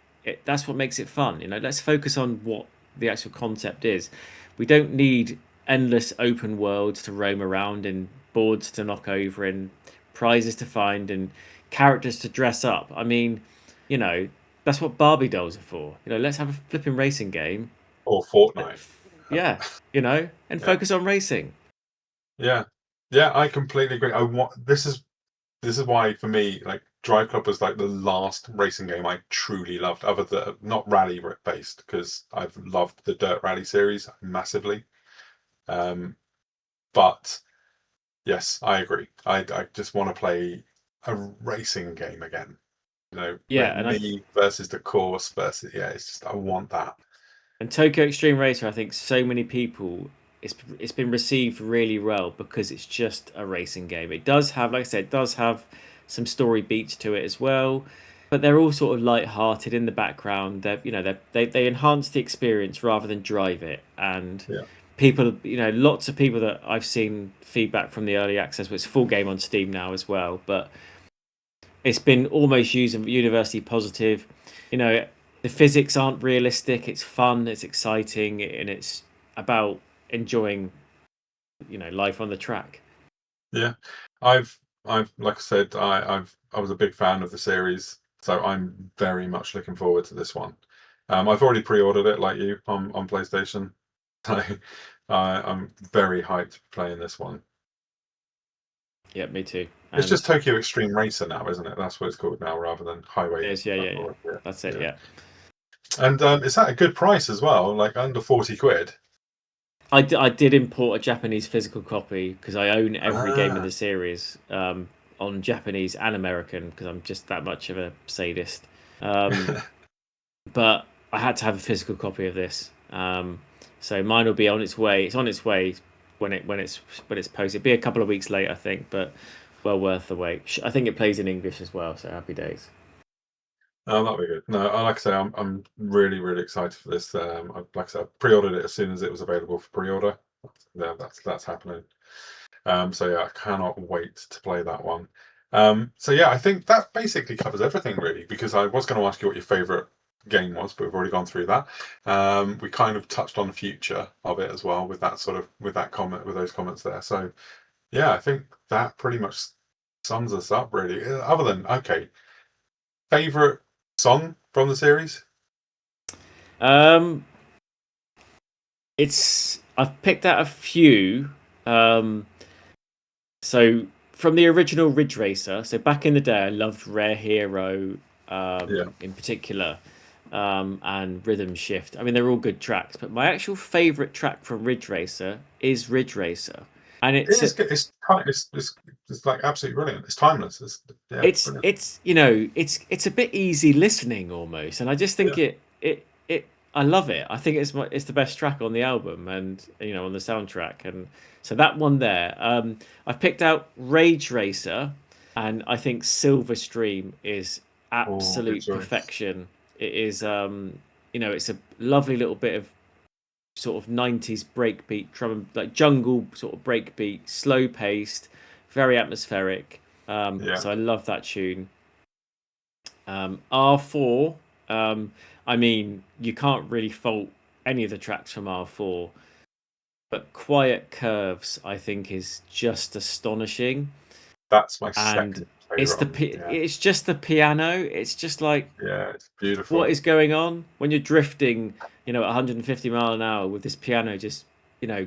that's what makes it fun. Let's focus on what the actual concept is. We don't need endless open worlds to roam around in boards to knock over and prizes to find and characters to dress up. I mean, that's what Barbie dolls are for. Let's have a flipping racing game. Or Fortnite. Yeah, and Yeah. focus on racing. Yeah, I completely agree. This is why for me, like, DriveClub was like the last racing game I truly loved, other than not rally based, because I've loved the Dirt Rally series massively. But yes, I agree. I just want to play a racing game again. Yeah, and me versus the course versus, it's just, I want that. And Tokyo Extreme Racer, I think so many people, it's been received really well because it's just a racing game. It does have, like I said, it does have some story beats to it as well, but they're all sort of light-hearted in the background. They enhance the experience rather than drive it. And people, lots of people that I've seen feedback from the early access, it's full game on Steam now as well, but it's been almost universally positive. The physics aren't realistic. It's fun, it's exciting, and it's about enjoying, life on the track. Yeah, I've like I said, I was a big fan of the series, so I'm very much looking forward to this one. I've already pre-ordered it, like you, on PlayStation, so I'm very hyped playing this one. Yeah, me too. It's just Tokyo Extreme Racer now, isn't it? That's what it's called now, rather than Highway. It is, yeah. That's it, yeah. And it's at a good price as well, like under 40 quid. I did import a Japanese physical copy because I own every game in the series on Japanese and American because I'm just that much of a sadist. But I had to have a physical copy of this, so mine will be on its way. It's on its way when it's posted. It'll be a couple of weeks late, I think, but well worth the wait. I think it plays in English as well, so happy days. Oh, that'll be good. No, like I say, I'm really, really excited for this. Like I said, I pre-ordered it as soon as it was available for pre-order. Yeah, that's happening. So yeah, I cannot wait to play that one. So yeah, I think that basically covers everything really, because I was going to ask you what your favourite game was, but we've already gone through that. We kind of touched on the future of it as well with that comment, with those comments there. So yeah, I think that pretty much sums us up really. Other than, okay, favourite song from the series? I've picked out a few. So from the original Ridge Racer, so back in the day, I loved Rare Hero, in particular, and Rhythm Shift. I mean, they're all good tracks, but my actual favorite track from Ridge Racer is Ridge Racer, and It's like absolutely brilliant. It's timeless. It's a bit easy listening almost, and I just think I love it. I think it's the best track on the album, and on the soundtrack, and so that one there. I've picked out Rage Racer, and I think Silver Stream is absolute perfection. It is it's a lovely little bit of sort of 90s breakbeat drum, like jungle sort of breakbeat, slow paced, very atmospheric. So I love that tune. R4, I mean, you can't really fault any of the tracks from R4, but Quiet Curves, I think, is just astonishing. That's my second favorite. It's just the piano. It's just like, it's beautiful. What is going on when you're drifting, at 150 mile an hour with this piano just,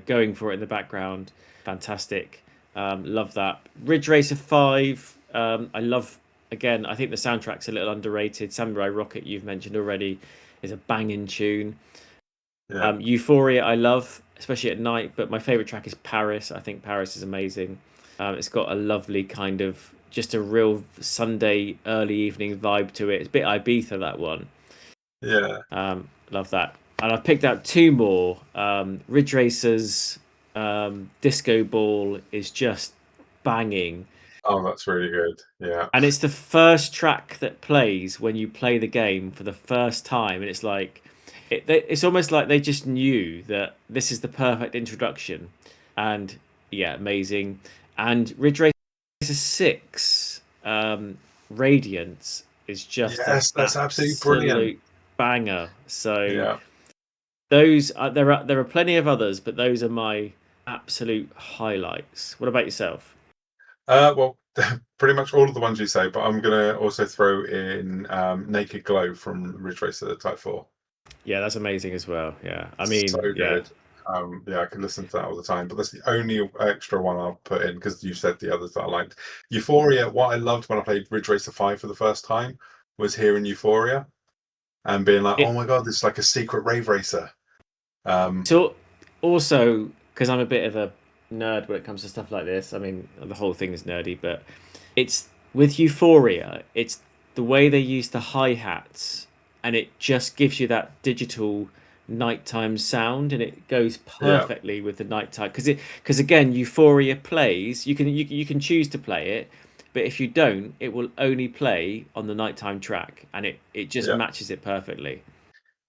going for it in the background? Fantastic. Love that. Ridge Racer 5. I love. Again, I think the soundtrack's a little underrated. Samurai Rocket, you've mentioned already, is a banging tune. Euphoria, I love, especially at night. But my favorite track is Paris. I think Paris is amazing. It's got a lovely kind of just a real Sunday early evening vibe to it. It's a bit Ibiza, that one. Yeah. Love that. And I've picked out two more. Ridge Racer's Disco Ball is just banging. Oh, that's really good. Yeah. And it's the first track that plays when you play the game for the first time. And it's like, it's almost like they just knew that this is the perfect introduction. And yeah, amazing. And Ridge Racer 6, Radiance, is just that's absolutely brilliant banger. So those there are plenty of others, but those are my absolute highlights. What about yourself? Well, pretty much all of the ones you say, but I'm gonna also throw in Naked Glow from Ridge Racer Type 4. Yeah, that's amazing as well. Yeah, I So mean, yeah, good. Yeah, I can listen to that all the time, but that's the only extra one I'll put in because you said the others that I liked. Euphoria, what I loved when I played Ridge Racer 5 for the first time was hearing Euphoria and being like, oh it my god, this is like a secret rave racer. so also because I'm a bit of a nerd when it comes to stuff like this. I mean, the whole thing is nerdy, but it's with Euphoria. It's the way they use the hi hats, and it just gives you that digital nighttime sound, and it goes Yeah, perfectly with the nighttime because again, Euphoria plays. You can choose to play it, but if you don't, it will only play on the nighttime track, and it just yeah. matches it perfectly.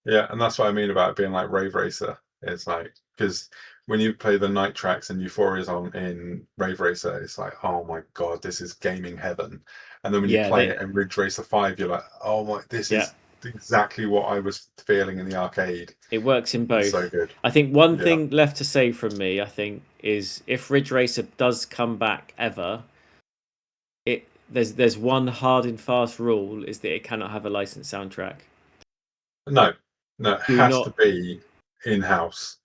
Yeah, and that's what I mean about it being like Rave Racer. It's like because when you play the night tracks and Euphoria's on in Rave Racer, it's like, oh my god, this is gaming heaven. And then when you Yeah, play it in Ridge Racer 5, you're like, oh my, this yeah. is exactly what I was feeling in the arcade. It works in It's so both. good. I think one Yeah. thing left to say from me, I think, is if Ridge Racer does come back ever, there's one hard and fast rule is that it cannot have a licensed soundtrack. No, no, it Do has to not. be in-house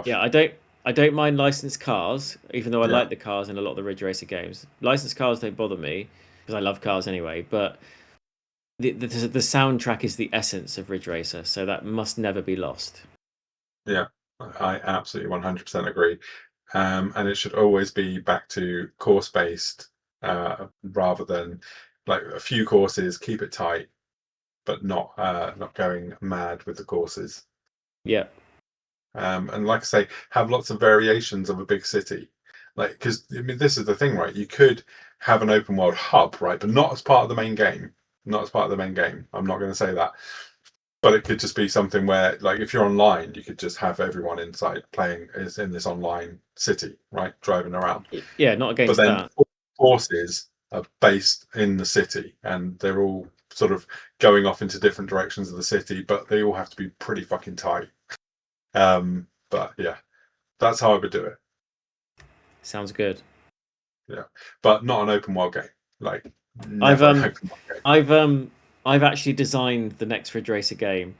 Yeah, stuff. I don't mind licensed cars, even though I Yeah. like the cars in a lot of the Ridge Racer games. Licensed cars don't bother me because I love cars anyway. But the soundtrack is the essence of Ridge Racer, so that must never be lost. Yeah. I absolutely 100% agree. And it should always be back to course based rather than like a few courses, keep it tight, but not going mad with the courses. Yeah, And like I say, have lots of variations of a big city. Like, because I mean, this is the thing, right? You could have an open world hub, right? But not as part of the main game. Not as part of the main game. I'm not going to say that. But it could just be something where, like, if you're online, you could just have everyone inside playing is in this online city, right? Driving around. yeah, not But against then that. all forces are based in the city and they're all sort of going off into different directions of the city, but they all have to be pretty fucking tight. But yeah, that's how I would do it. Sounds good. Yeah, but not an open world game. Like I've never an open world game. I've actually designed the next Ridge Racer game,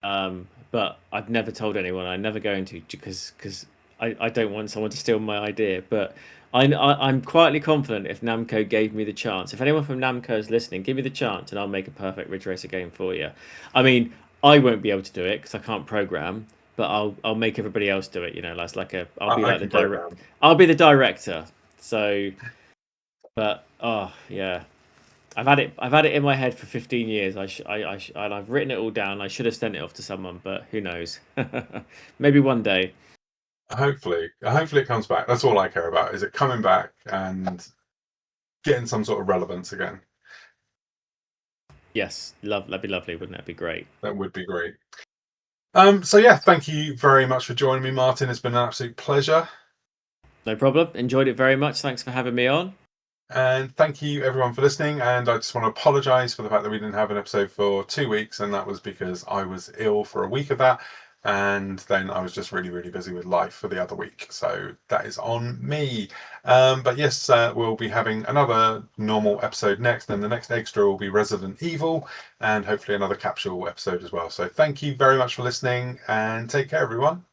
but I've never told anyone. I'm never going to because I don't want someone to steal my idea. But I'm quietly confident if Namco gave me the chance. If anyone from Namco is listening, give me the chance, and I'll make a perfect Ridge Racer game for you. I mean, I won't be able to do it because I can't program, but I'll make everybody else do it. You know, like a I'll be I like the can direct. program. I'll be the director. So, but oh yeah. I've had it in my head for 15 years. And I've written it all down. I should have sent it off to someone, but who knows? Maybe one day. Hopefully it comes back. That's all I care about. Is it coming back and getting some sort of relevance again? Yes, that'd be lovely, wouldn't it? Be great. That would be great. So yeah, thank you very much for joining me, Martin. It's been an absolute pleasure. No problem. Enjoyed it very much. Thanks for having me on. And thank you everyone for listening. And I just want to apologise for the fact that we didn't have an episode for 2 weeks, and that was because I was ill for a week of that, and then I was just really, really busy with life for the other week. So that is on me. But yes, we'll be having another normal episode next, and the next extra will be Resident Evil, and hopefully another capsule episode as well. So thank you very much for listening, and take care, everyone.